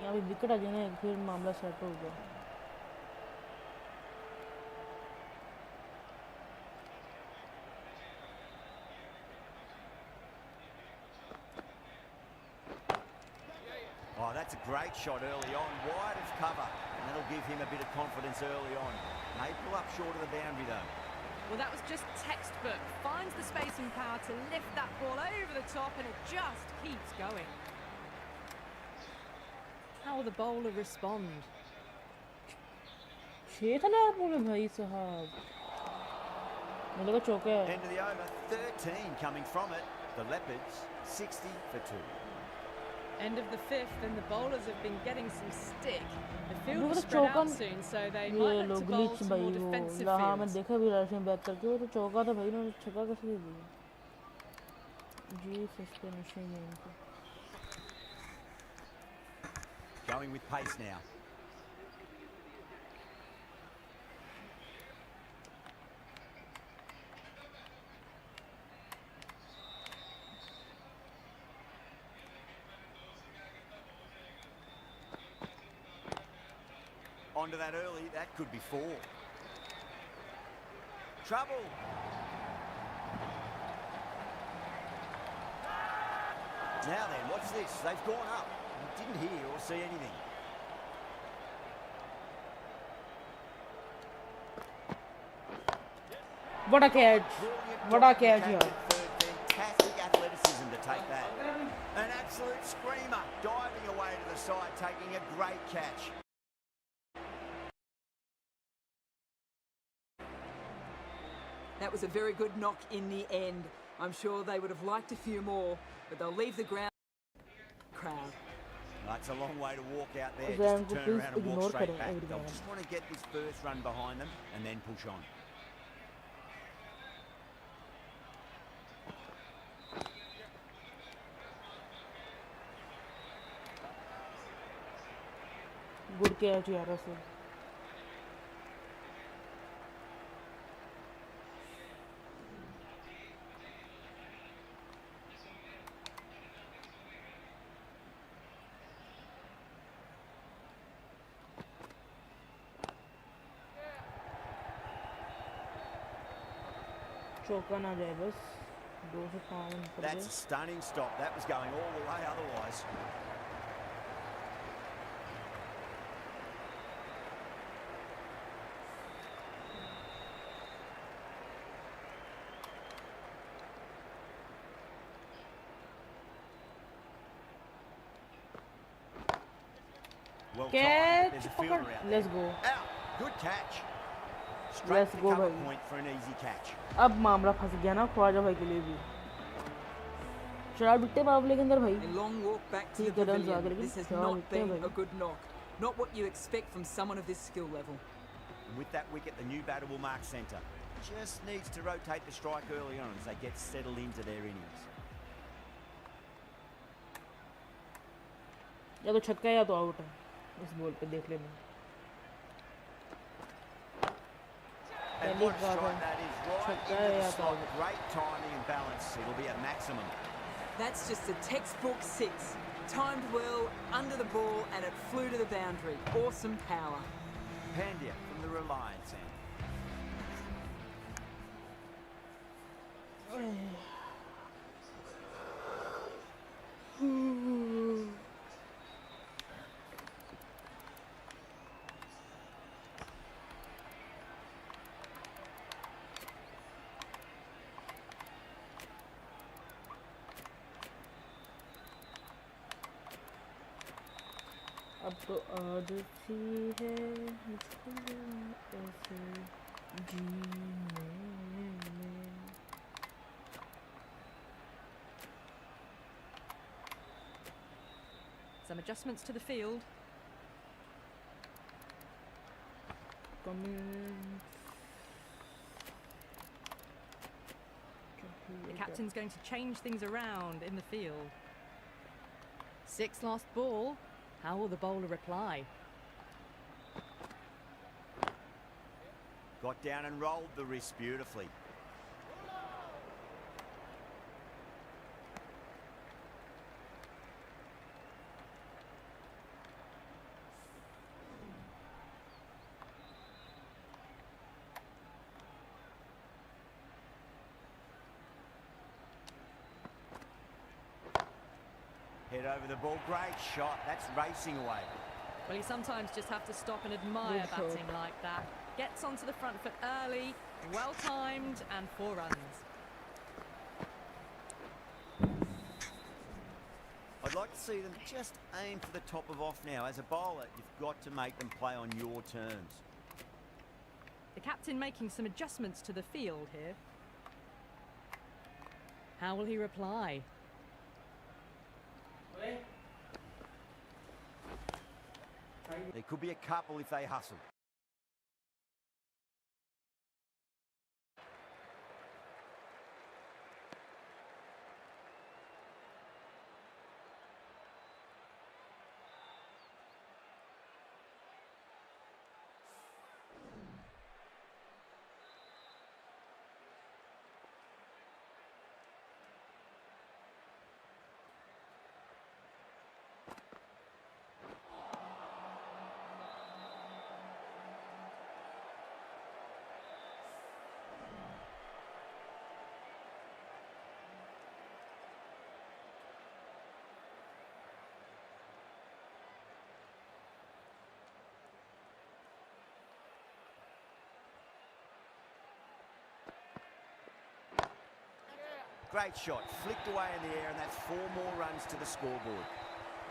यहाँ पे wicket आ जाए ना फिर मामला सेट होगा। Oh, that's a great shot early on, wide of cover, and that'll give him a bit of confidence early on. May pull up short of the boundary though. Well, that was just textbook. Finds the space and power to lift that ball over the top, and it just keeps going. How will the bowler respond? छह था ना बोले भाई साहब, मुझे लगा चौका है। End of the over, 13 coming from it. The Leopards 60 for 2. End of the fifth, and the bowlers have been getting some stick. The field will spread out soon, so they might look to bowl some more defensive हाँ मैं fields. देखा भी ration back करके, वो तो चौका था भाई, उन्होंने छक्का कैसे दे दिया? जी सस्ते नशे में इनको। Going with pace now. Onto that early, that could be 4. Trouble. Now then, watch this. They've gone up. Didn't hear or see anything. What a catch! What a catch here! Fantastic athleticism to take that. An absolute screamer, diving away to the side, taking a great catch. That was a very good knock in the end. I'm sure they would have liked a few more, but they'll leave the ground. Crowd. That's a long way to walk out there, just to turn around and walk straight back. They'll just want to get this first run behind them and then push on. Good catch, yeah, Russell. चौका ना जाए बस 2 से 5 That's a stunning stop. That was going all the way otherwise. Well catch. There's a fielder out there. Let's go. Out. Good catch. Straight Let's to go, cover भाई. point for an easy catch. अब मामला फंस गया ना ख्वाजा भाई के लिए भी। चार विकेट बाबले के अंदर भाई। A long walk back to the ठीक है रन pavilion. जाकर This has चार not विकेट been भाई। a good knock. Not what you expect from someone of this skill level. And with that wicket, the new batter will mark centre. Just needs to rotate the strike early on as they get settled into their innings. या तो छक्का या तो out है इस ball पे, देख लेना। And what a strike that is, right into the slot. Great timing and balance. It'll be a maximum. That's just a textbook six. Timed well, under the ball, and it flew to the boundary. Awesome power. Pandya from the Reliance end. अब तो आदत सी है इसको ऐसे जीने में। Some adjustments to the field. The captain's going to change things around in the field. 6 last ball. How will the bowler reply? Got down and rolled the wrist beautifully. Head over the ball, great shot. That's racing away. Well, you sometimes just have to stop and admire batting like that. Gets onto the front foot early, well timed, and 4 runs. I'd like to see them just aim for the top of off now. As a bowler, you've got to make them play on your terms. The captain making some adjustments to the field here. How will he reply? There could be a couple if they hustle. Great shot, flicked away in the air, and that's 4 more runs to the scoreboard.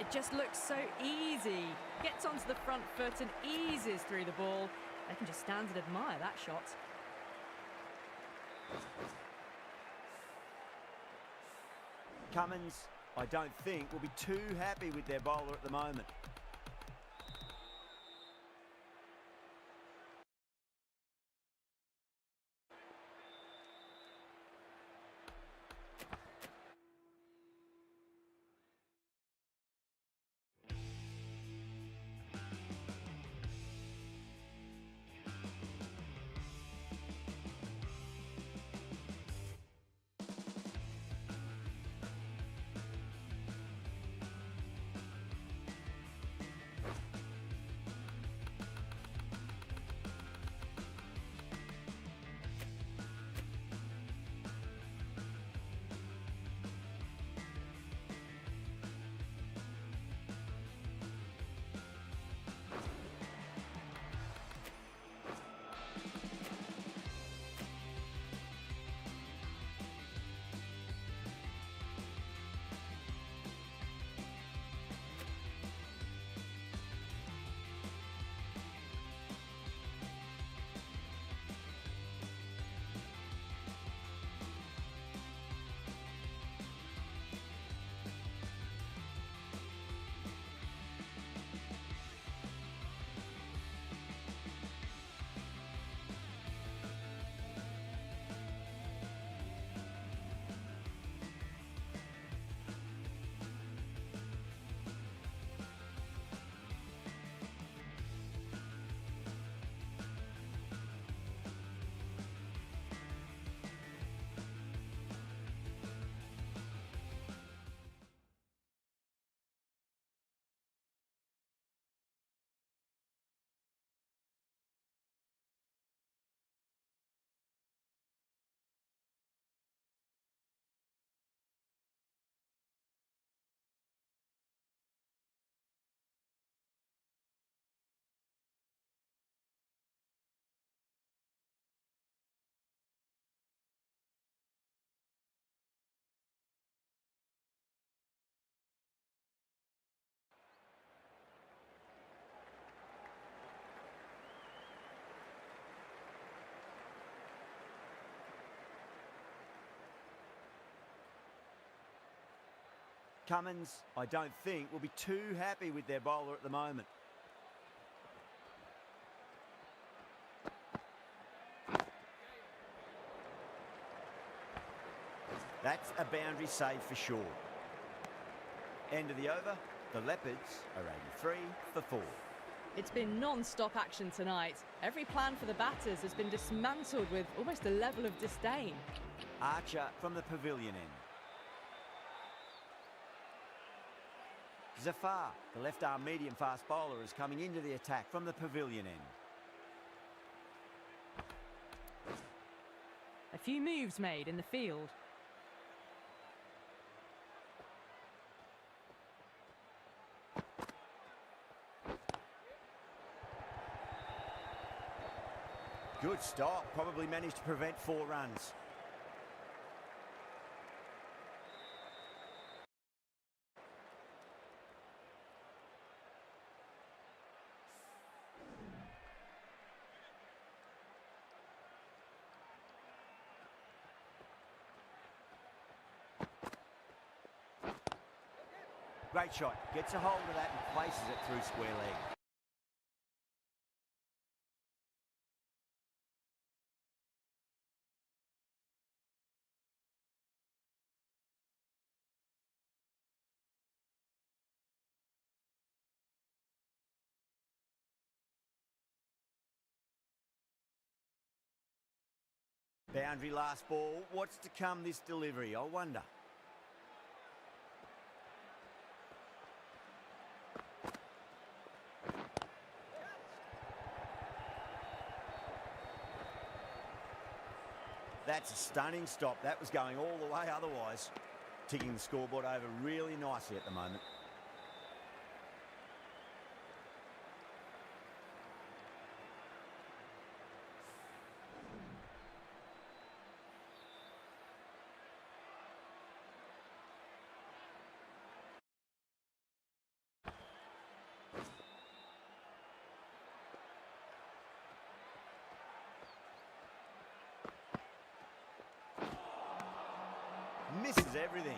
It just looks so easy. Gets onto the front foot and eases through the ball. They can just stand and admire that shot. Cummins, I don't think, will be too happy with their bowler at the moment. Cummins, I don't think, will be too happy with their bowler at the moment. That's a boundary save for sure. End of the over. The Leopards are 83 for 4. It's been non-stop action tonight. Every plan for the batters has been dismantled with almost a level of disdain. Archer from the pavilion end. Zafar, the left-arm medium-fast bowler, is coming into the attack from the pavilion end. A few moves made in the field. Good stop, probably managed to prevent 4 runs. Great shot, gets a hold of that and places it through square leg. Boundary last ball. What's to come this delivery, I wonder. That's a stunning stop. That was going all the way otherwise. Ticking the scoreboard over really nicely at the moment. Misses everything.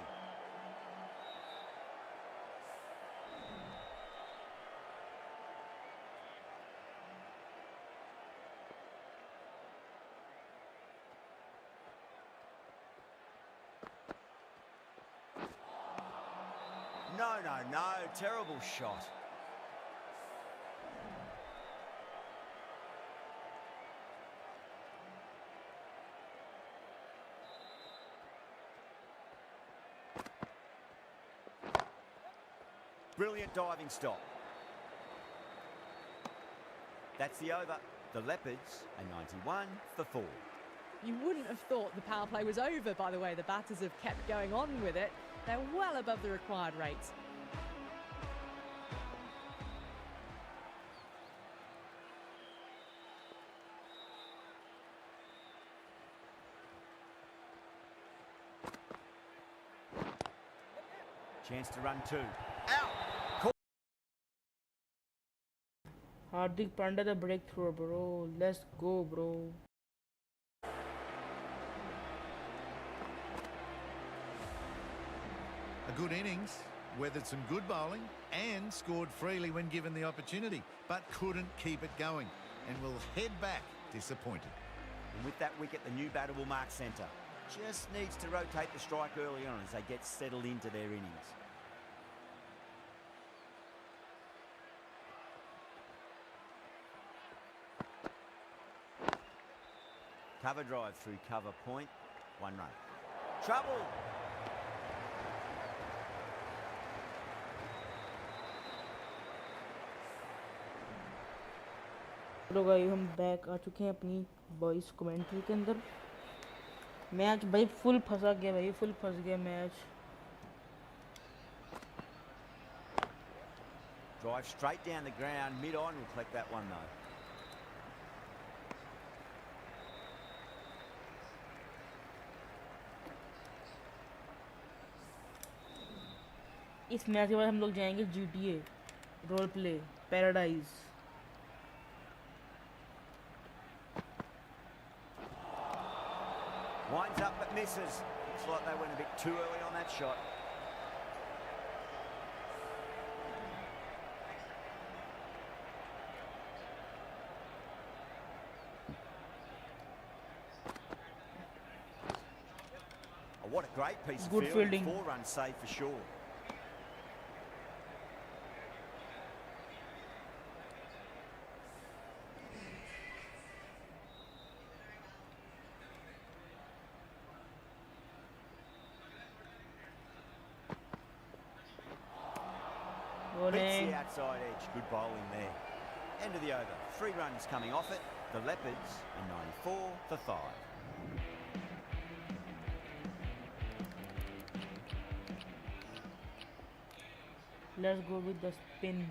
No, terrible shot. Brilliant diving stop. That's the over. The Leopards are 91 for 4. You wouldn't have thought the power play was over by the way the batters have kept going on with it. They're well above the required rates. Chance to run 2. Out! Hardik Pandya the breakthrough, bro. Let's go, bro. A good innings, weathered some good bowling and scored freely when given the opportunity, but couldn't keep it going and will head back disappointed. And with that wicket, the new batter will mark centre. Just needs to rotate the strike early on as they get settled into their innings. Cover drive through cover point. 1 run. Trouble! तो guys हम back आ चुके हैं अपनी voice commentary के अंदर। Match भाई full फंसा गया, भाई फुल फंस गया match. Drive straight down the ground, mid-on will collect that one though. इस मैच के बाद हम लोग जाएंगे GTA role play paradise. Winds up but misses. Looks like they went a bit too early on that shot. What a great piece Good of fielding. fielding. 4 runs saved for sure. Beats Bowling. the outside edge. Good bowling there. End of the over. 3 runs coming off it. The Leopards are 94 for 5. Let's go with the spin.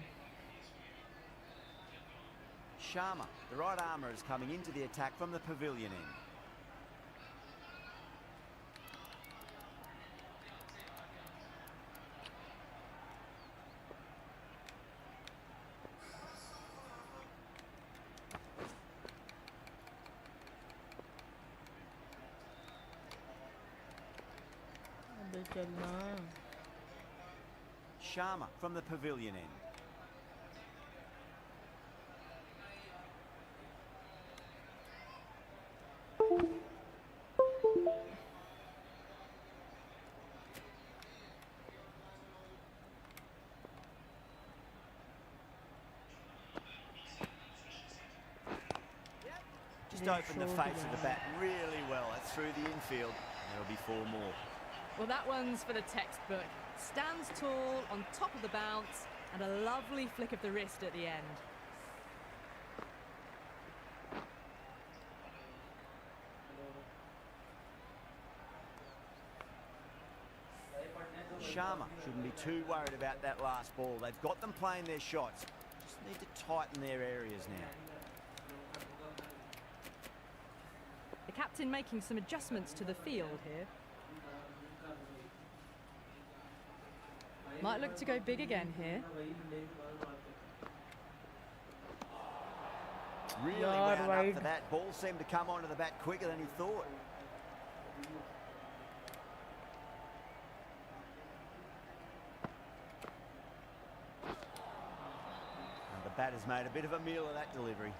Sharma, the right armour, is coming into the attack from the pavilion end. अबे चलना. Sharma from the pavilion end. Just opened the face of the bat really well. That's through the infield. There'll be 4 more. Well, that one's for the textbook. Stands tall on top of the bounce and a lovely flick of the wrist at the end. Sharma shouldn't be too worried about that last ball. They've got them playing their shots. Just need to tighten their areas now. The captain making some adjustments to the field here. Might look to go big again here. Really Yard wound wide. up for that. Ball seemed to come onto the bat quicker than he thought. And the batter's made a bit of a meal of that delivery.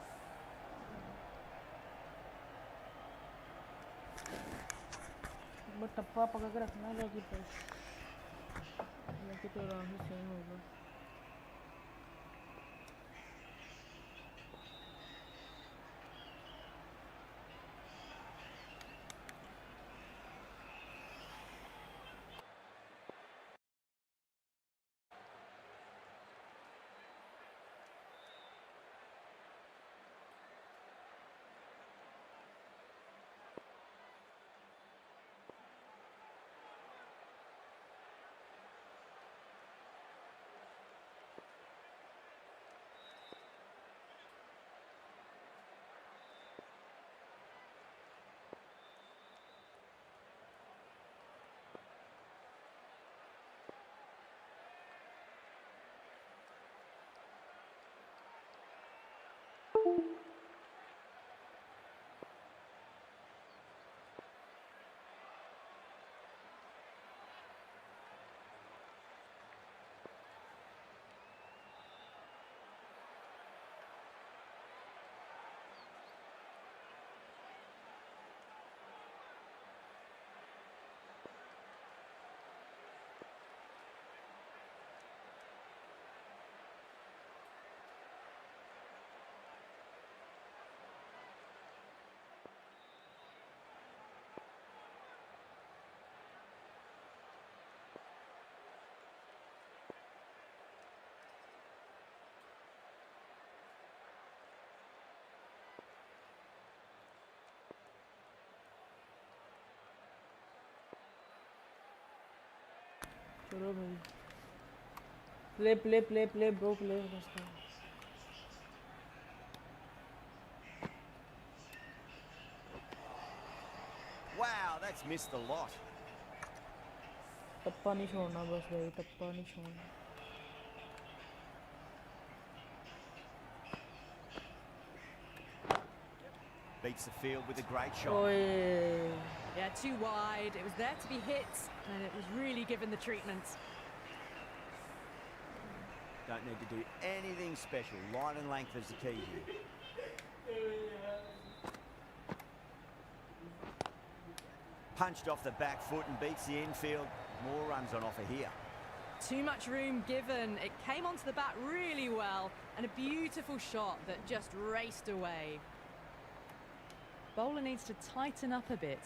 बस टप्पा पकड़ के रखना है जाके पास. तो आराम से सही होगा. चलो भाई. Play bro play. Wow, that's missed a lot. टप्पा नहीं छोड़ना बस भाई. टप्पा नहीं छोड़ना. Beats the field with a great shot. ओए. Yeah, too wide. It was there to be hit and it was really given the treatment. Don't need to do anything special. Line and length is the key here. Punched off the back foot and beats the infield. More runs on offer here. Too much room given. It came onto the bat really well, and a beautiful shot that just raced away. Bowler needs to tighten up a bit.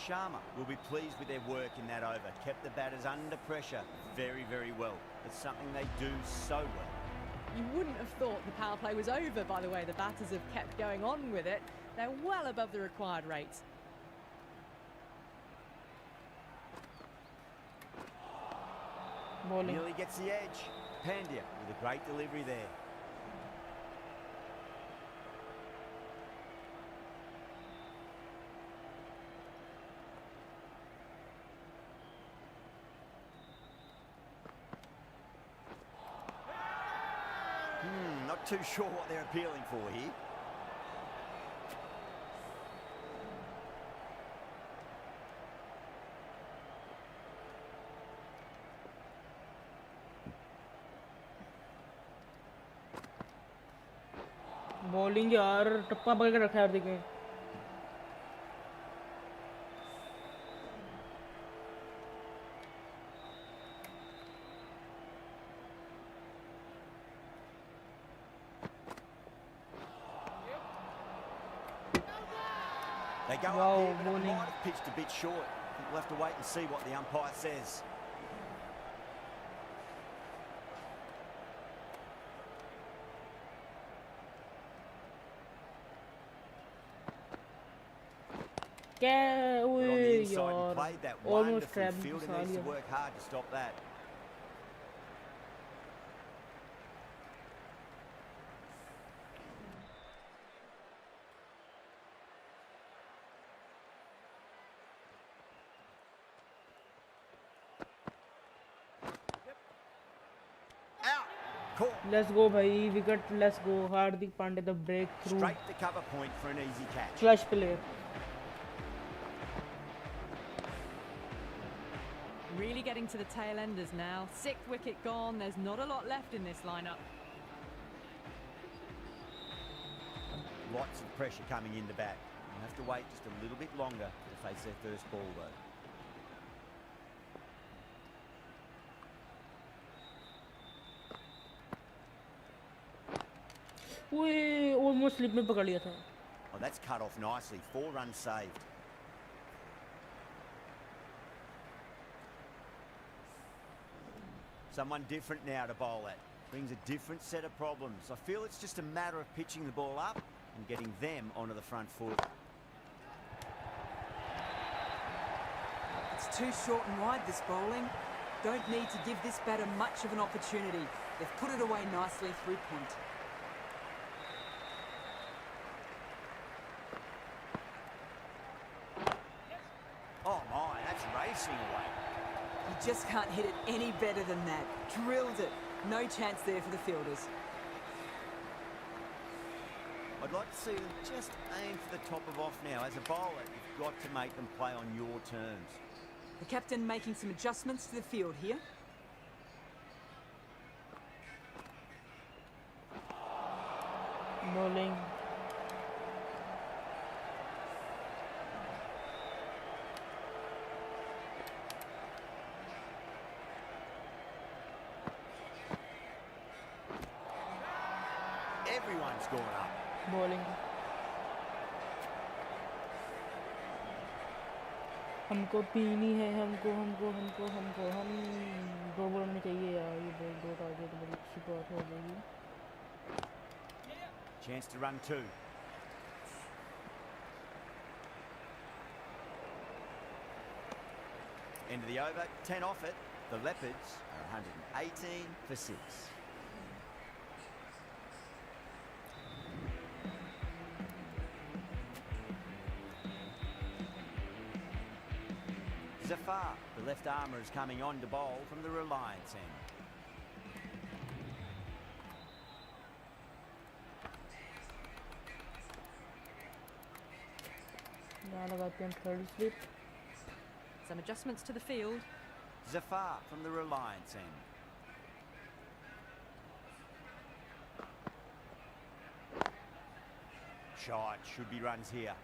Sharma will be pleased with their work in that over. Kept the batters under pressure very, very well. It's something they do so well. You wouldn't have thought the power play was over by the way the batters have kept going on with it. They're well above the required rates. Bowling. Nearly gets the edge. Pandya with a great delivery there. Not too sure what they're appealing for here. Bowling यार टप्पा पकड़ के रखा है यार देखें They go Wow, up here, but it bowling. might have pitched a bit short. I think we'll have to wait and see what the umpire says. क्या But on the ओए inside, he यार played that almost wonderful trapped field and फंसा needs to लिया work hard to stop that. Out. Caught. Let's go भाई wicket let's go Hardik Pandya the breakthrough Straight to cover point for an easy catch. Flush player Really getting to the tail enders now. 6th wicket gone. There's not a lot left in this lineup. Lots of pressure coming in the bat. You'll have to wait just a little bit longer to face their first ball though. ओए almost slip में पकड़ लिया था Oh, that's cut off nicely. 4 runs saved. Someone different now to bowl at. Brings a different set of problems. I feel it's just a matter of pitching the ball up and getting them onto the front foot. It's too short and wide, this bowling. Don't need to give this batter much of an opportunity. They've put it away nicely through point. Oh my, that's racing away. You just can't hit it any better than that. Drilled it. No chance there for the fielders. I'd like to see them just aim for the top of off now. As a bowler, you've got to make them play on your terms. The captain making some adjustments to the field here. Bowling Everyone's gone up. Bowling हमको पीनी है हमको हमको हमको हमको हम 2 ball में चाहिए यार ये बॉल 2 टारगेट बड़ी अच्छी बात हो जाएगी Chance to run 2. End of the over, 10 off it. The Leopards are 118 for 6. Zafar, the left armour, is coming on to bowl from the Reliance end. यहाँ लगाते हैं third slip Some adjustments to the field. Zafar from the Reliance end. shot. Should be runs here.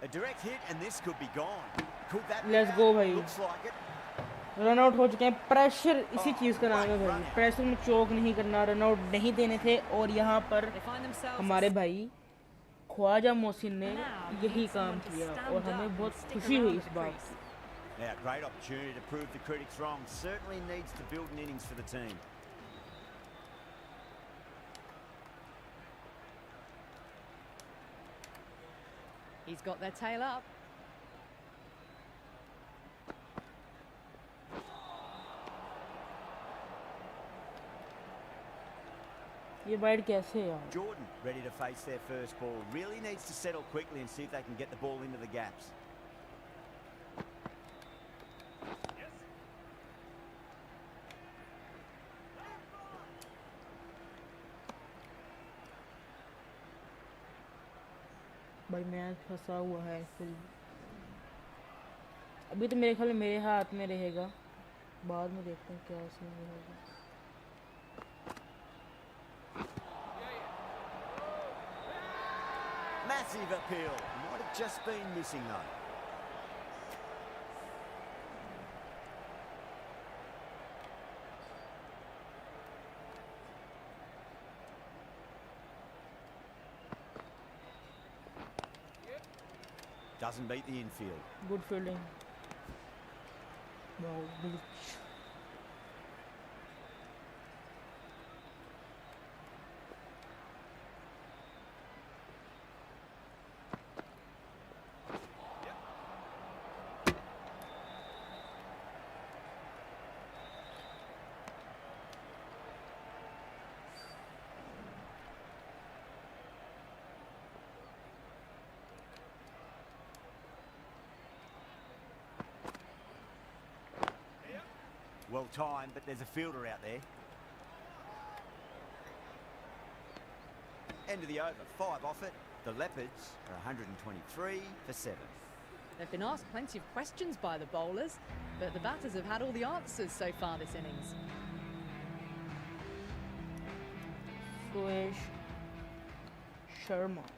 A direct hit and this could be gone. Could that be Let's out? go भाई. Looks like it. Run out हो चुके हैं. Pressure इसी चीज़ का नाम है भाई. Pressure में चोक नहीं करना, रन आउट नहीं देने थे. और यहाँ पर हमारे भाई ख्वाजा मोहसिन ने यही काम किया और हमें बहुत खुशी हुई इस बात की. Now, great opportunity to prove the critics wrong. Certainly needs to build an innings for the team. He's got their tail up. ये वाइड कैसे है यार? Jordan ready to face their first ball. Really needs to settle quickly and see if they can get the ball into the gaps. भाई match फंसा हुआ है full. अभी तो मेरे ख्याल में मेरे हाथ में रहेगा. बाद में देखते हैं क्या सीन रहेगा. Massive appeal. Might have just been missing though. Doesn't beat the infield. Good fielding. Wow, good. Well timed, but there's a fielder out there. End of the over, 5 off it. The Leopards are 123 for 7. They've been asked plenty of questions by the bowlers, but the batters have had all the answers so far this innings. Suresh Sharma.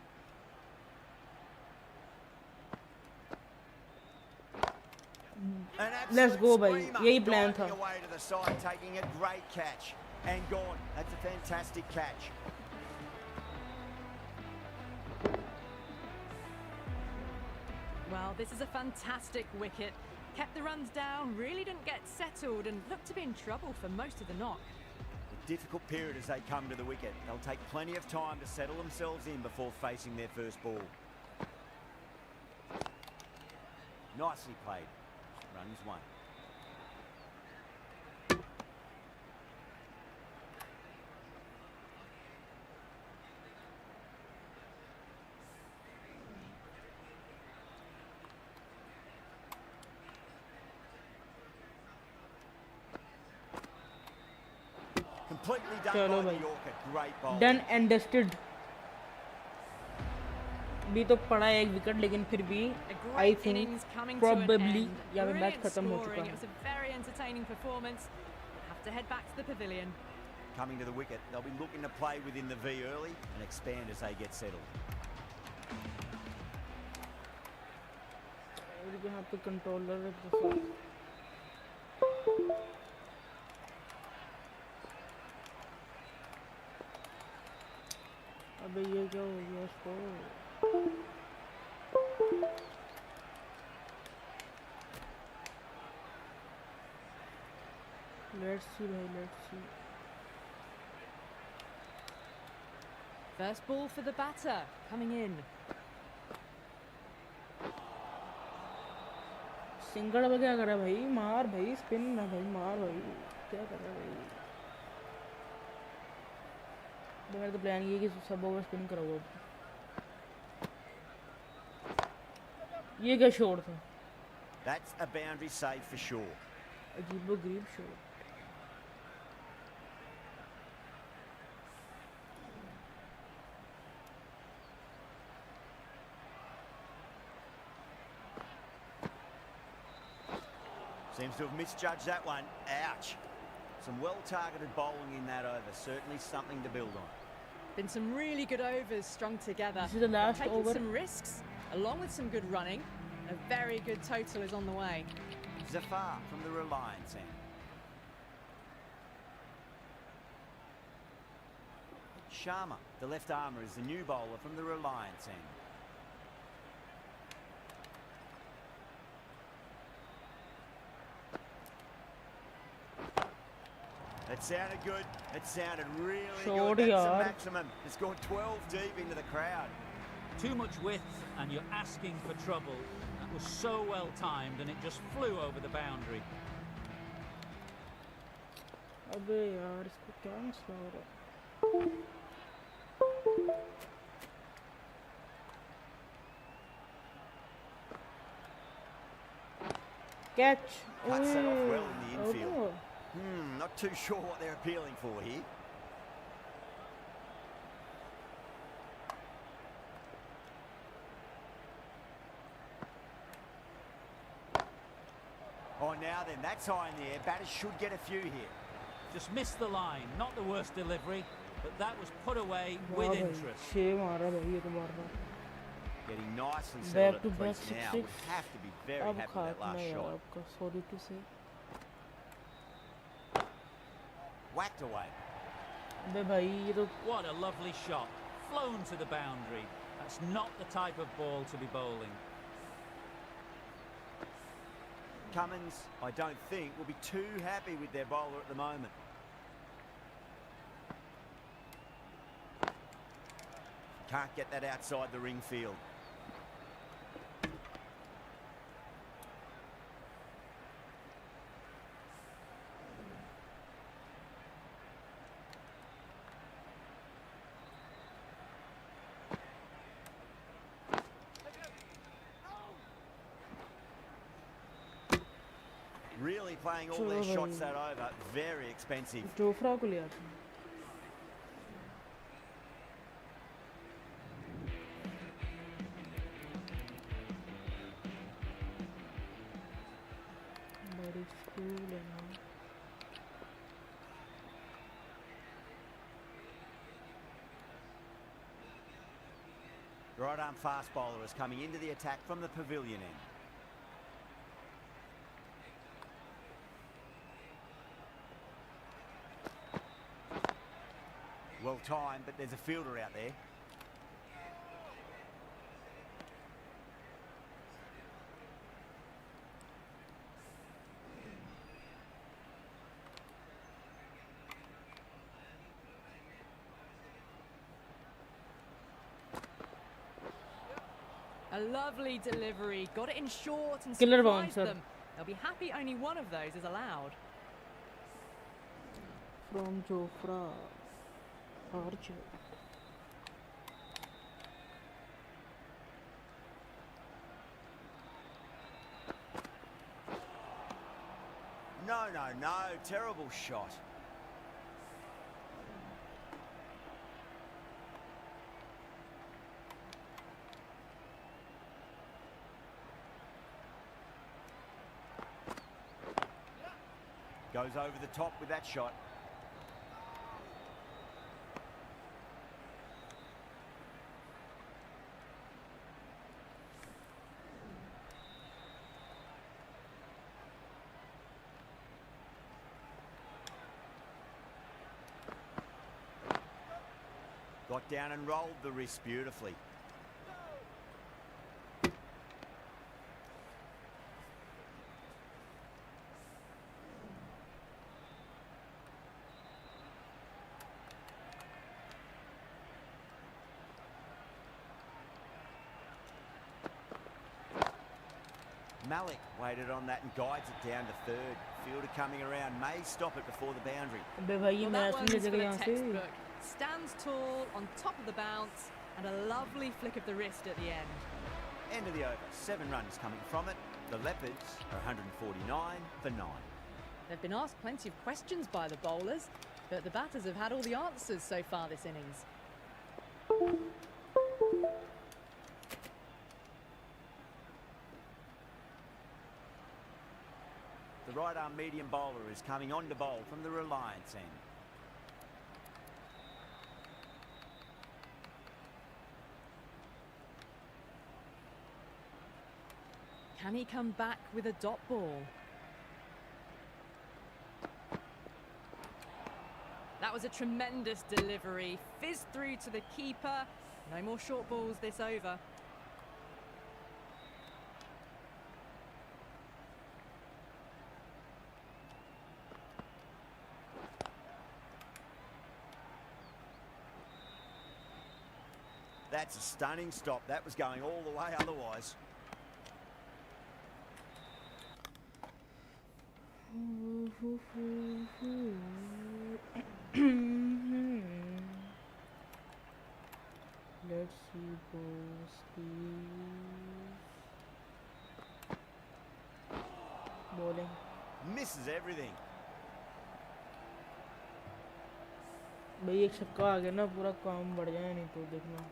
Let's go भाई. यही plan था. Away to the side, taking a great catch and gone. That's a fantastic catch. Well, this is a fantastic wicket. Kept the runs down, really didn't get settled and looked to be in trouble for most of the knock. A difficult period as they come to the wicket. They'll take plenty of time to settle themselves in before facing their first ball. Nicely played. Runs 1. Completely done चलो by भाई. the Yorker. Great ball. Done and dusted. भी तो पड़ा है एक wicket लेकिन फिर भी आई थिंक probably यहाँ पे मैच खत्म हो चुका है. It was a very entertaining performance. Have to head back to the pavilion. Coming to the wicket, they'll be looking to play within the V early and expand as they get settled. और यहाँ पे controller है. अबे ये क्या हो गया इसको? Let's see भाई, let's see. First ball for the batter, coming in. Single अब क्या कर रहा है भाई? मार भाई, स्पिन ना भाई, मार भाई. क्या कर रहा है भाई? तो मेरा तो प्लान ये है कि सब ओवर स्पिन कराओ. ये क्या शॉट था? That's a boundary save for sure. अजीबोगरीब shot. Seems to have misjudged that one. Ouch. Some well-targeted bowling in that over. Certainly something to build on. Been some really good overs strung together. This is the last taking over. some risks, along with some good running. A very good total is on the way. Zafar from the Reliance end. Sharma, the left armour, is the new bowler from the Reliance end. It sounded good. It sounded really Short good. That's the yard. maximum. It's gone 12 deep into the crowd. Too much width and you're asking for trouble. That was so well timed and it just flew over the boundary. अबे यार इसको क्या मसला हो रहा है? Catch. Cuts that off well in the Oh, infield. oh. Not too sure what they're appealing for here. Oh, now then, that's high in the air. Batters should get a few here. Just missed the line. Not the worst delivery, but that was put away वाह with भाई, interest. 6 मारा भाई ये तो मारना. Getting nicely Back settled at to the back crease now. 6-6. Would have to be very अब happy with that खातना last यार shot. आपका, sorry to say. Whacked away. अबे भाई ये तो What a lovely shot. Flown to the boundary. That's not the type of ball to be bowling. Cummins, I don't think, will be too happy with their bowler at the moment. Can't get that outside the ring field. Really playing all their shots that over. Very expensive. Jofra को लिया था. Very cool and all. Right arm fast bowler is coming into the attack from the pavilion end. Well timed, but there's a fielder out there. A lovely delivery. Got it in short and Killer surprised bouncer. them. They'll be happy only one of those is allowed. From Jofra Archer. No, no, no. Terrible shot. Goes over the top with that shot. Got down and rolled the wrist beautifully. Malik waited on that and guides it down to third. Fielder coming around, may stop it before the boundary. अबे भाई ये Well, match that नहीं ले one's for जाएगा the यहाँ से. textbook. Stands tall, on top of the bounce, and a lovely flick of the wrist at the end. End of the over. 7 runs coming from it. The Leopards are 149 for 9. They've been asked plenty of questions by the bowlers, but the batters have had all the answers so far this innings. The right arm medium bowler is coming on to bowl from the Reliance end. Can he come back with a dot ball? That was a tremendous delivery. Fizzed through to the keeper. No more short balls this over. That's a stunning stop. That was going all the way otherwise. Let's see boss bowling. Misses everything. भाई एक छक्का आ गया ना पूरा काम बढ़ जाए, नहीं तो देखना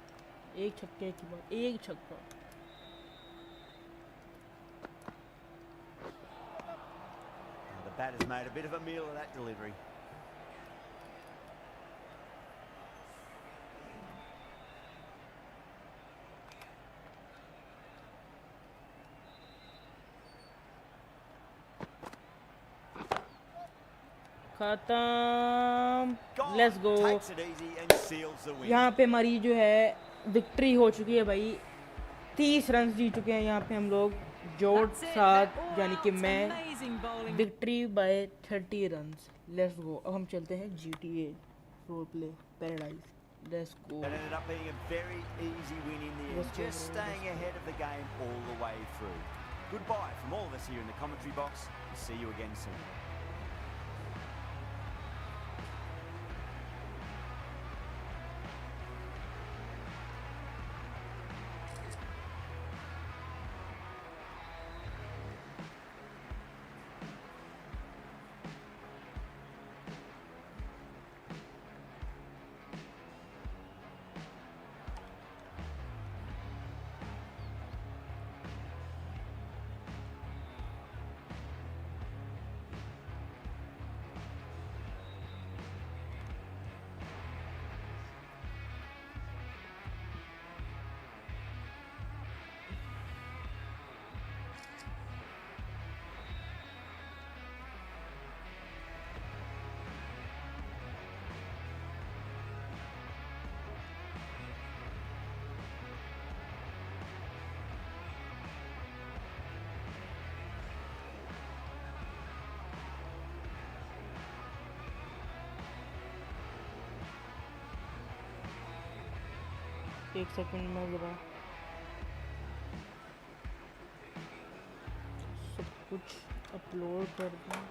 एक छक्के की बात, एक छक्का। The batter's made a bit of a meal of that delivery. खत्म। Let's go. Takes it easy and seals the win. यहाँ पे हमारी जो है विक्ट्री हो चुकी है भाई, 30 रन जीत चुके हैं यहाँ पे हम लोग, जोड़ साथ, यानी कि मैं victory by 30 run. Let's go. अब हम चलते हैं GTA role play paradise. Let's go. That ended up being a very easy win in the end, just staying ahead of the game all the way through. Goodbye from all of us here in the commentary box. We'll see you again soon. एक second में ज़रा सब कुछ upload कर दूँ।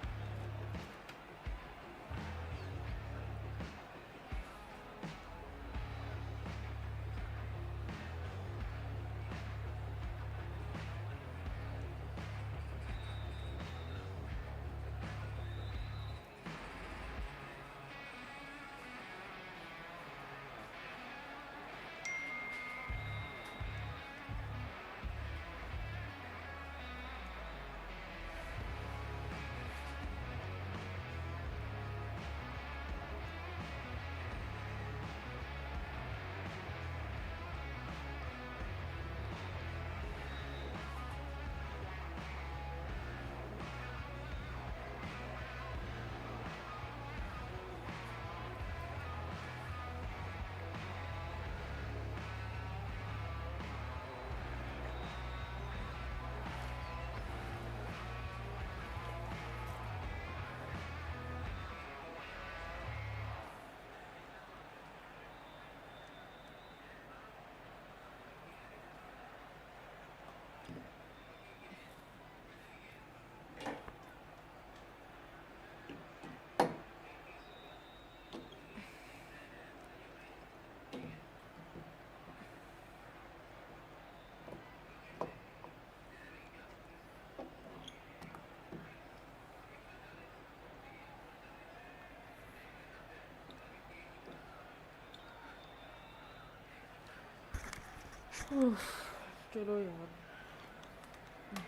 चलो यार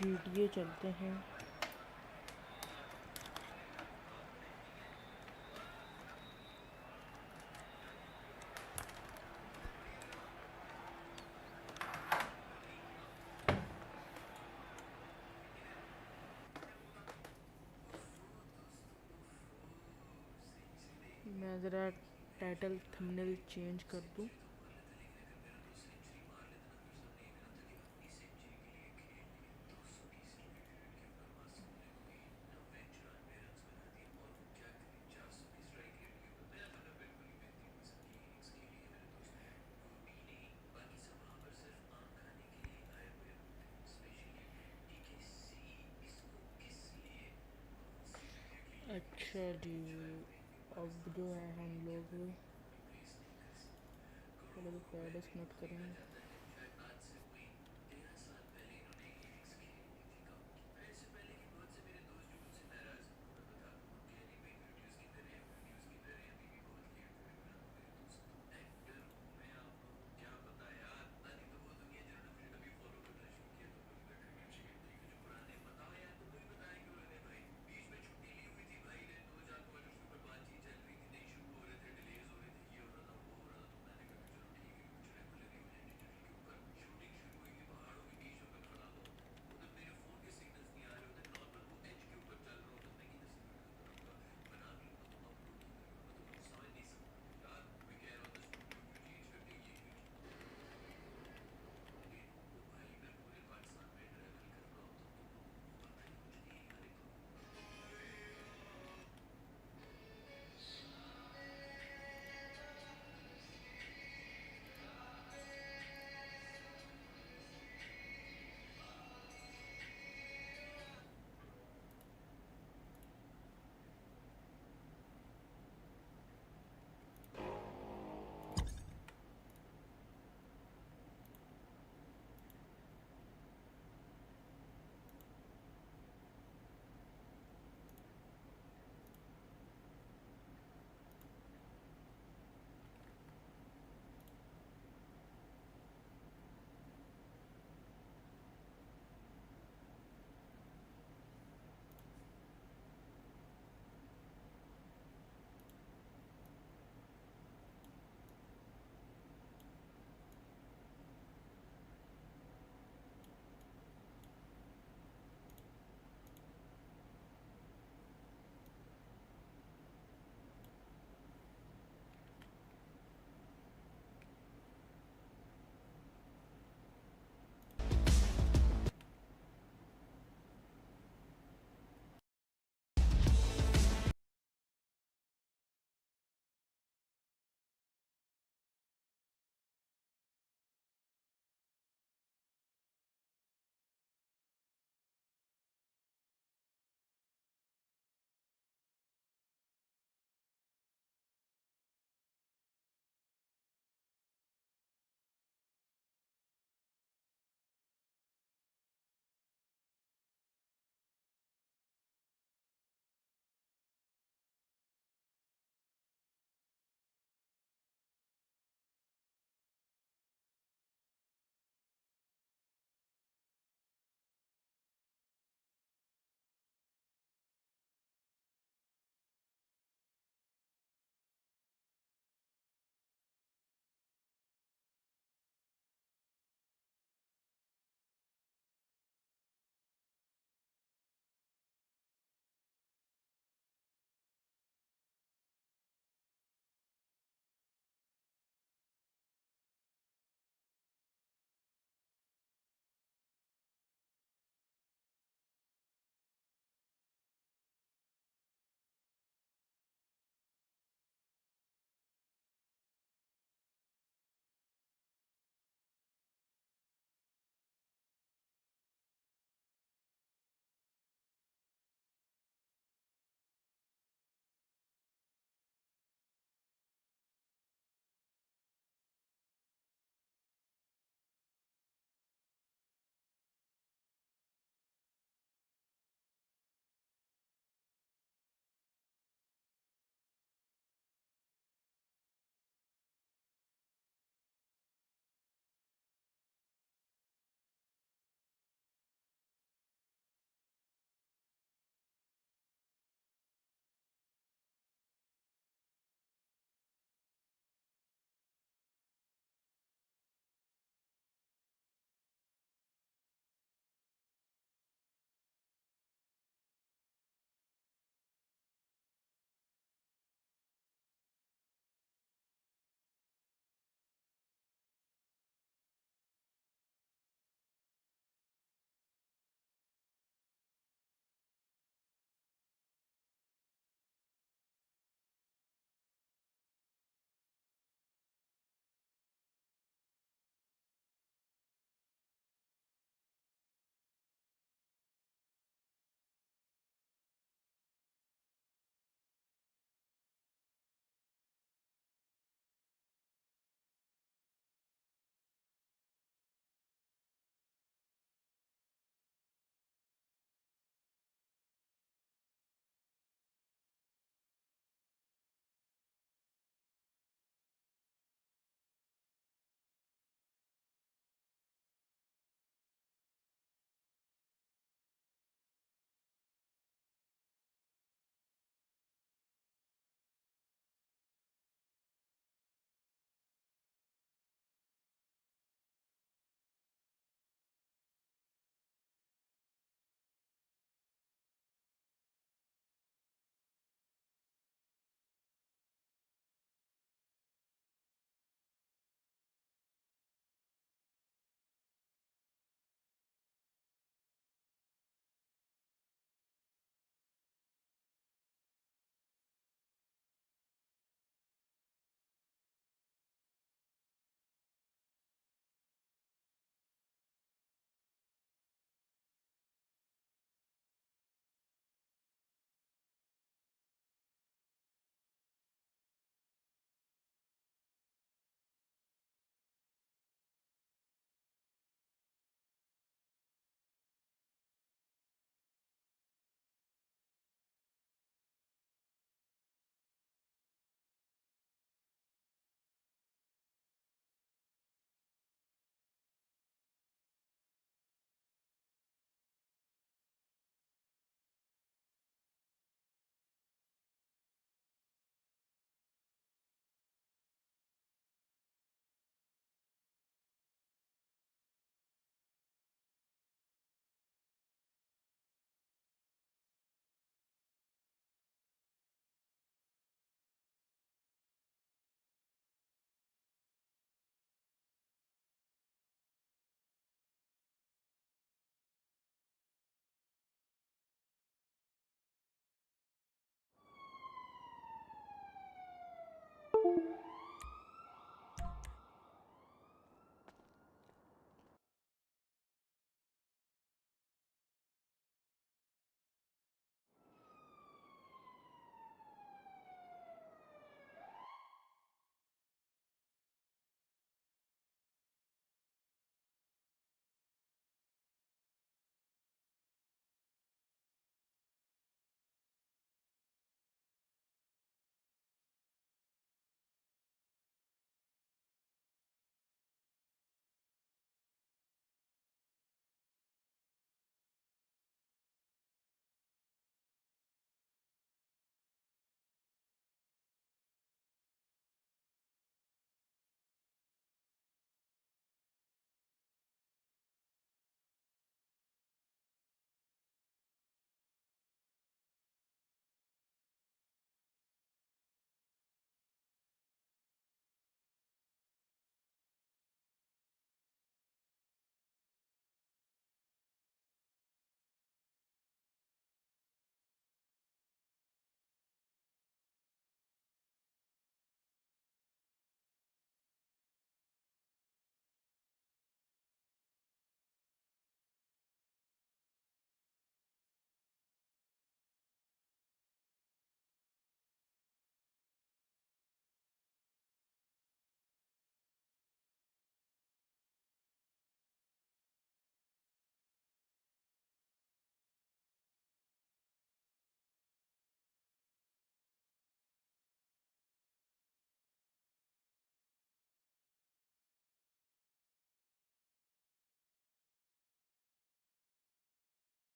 GTA चलते हैं। मैं ज़रा टाइटल थंबनेल चेंज कर दूँ। अच्छा जी, अब जो है हम लोग पहले तो फाइल डिस्कनेक्ट करेंगे।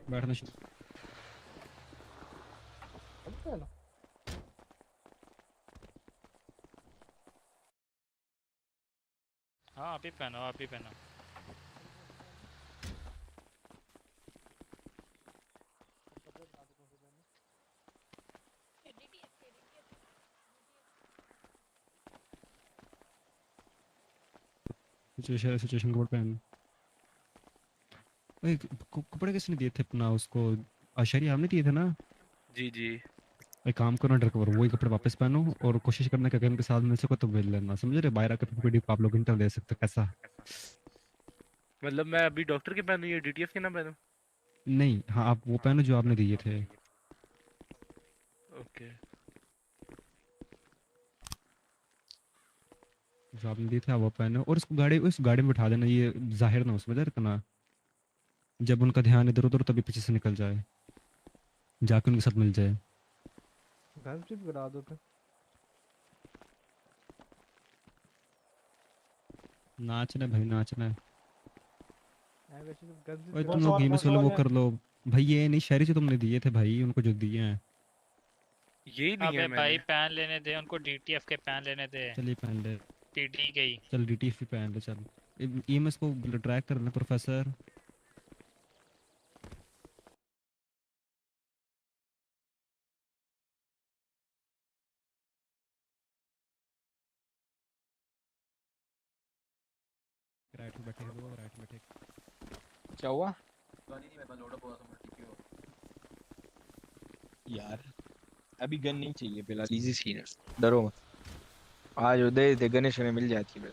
बैठना शुरू। हाँ आप ही पहनो, आप ही पहनो। सिचुएशन कोड पहन। ओए कपड़े किसने दिए थे अपना उसको? आशारी आपने दिए थे ना? जी जी। एक काम करो, अंडरकवर वही कपड़े वापस पहनो और कोशिश करना कि अगर इनके साथ मिल सको तो मिल लेना, समझ रहे? बाहर आकर पीपीडी आप लोग इंटर दे सकते हो, कैसा? मतलब मैं अभी डॉक्टर के पहनूं या डीटीएफ के ना पहनूं? नहीं, हाँ आप वो पहनो जो आपने दिए थे। ओके। जो आपने दिए थे आप वो पहनो और उस गाड़ी में बिठा देना, ये जाहिर ना हो, समझ रहे इतना। जब उनका ध्यान इधर उधर तभी पीछे से निकल जाए, जाके उनके साथ मिल जाए। घर से करा दो फिर। नाचना है भाई, नाचना है। वैसे तो घर से ओए तुम लोग गेम से वो कर लो भाई, ये नहीं शहरी से तुमने दिए थे भाई, उनको जो दिए हैं। यही नहीं अबे है भाई मैंने। पैन लेने दे उनको, डीटीएफ के पैन लेने दे। चलिए पहन ले। पीडी गई। चल डीटीएफ भी पहन ले। चल ईएमएस को ट्रैक कर ले प्रोफेसर। राइट में बैठे दो, राइट में बैठे। क्या हुआ यार? अभी गन नहीं चाहिए फिलहाल, इजी सीन है, डरो मत। आज उदय दे गणेश में मिल जाती है।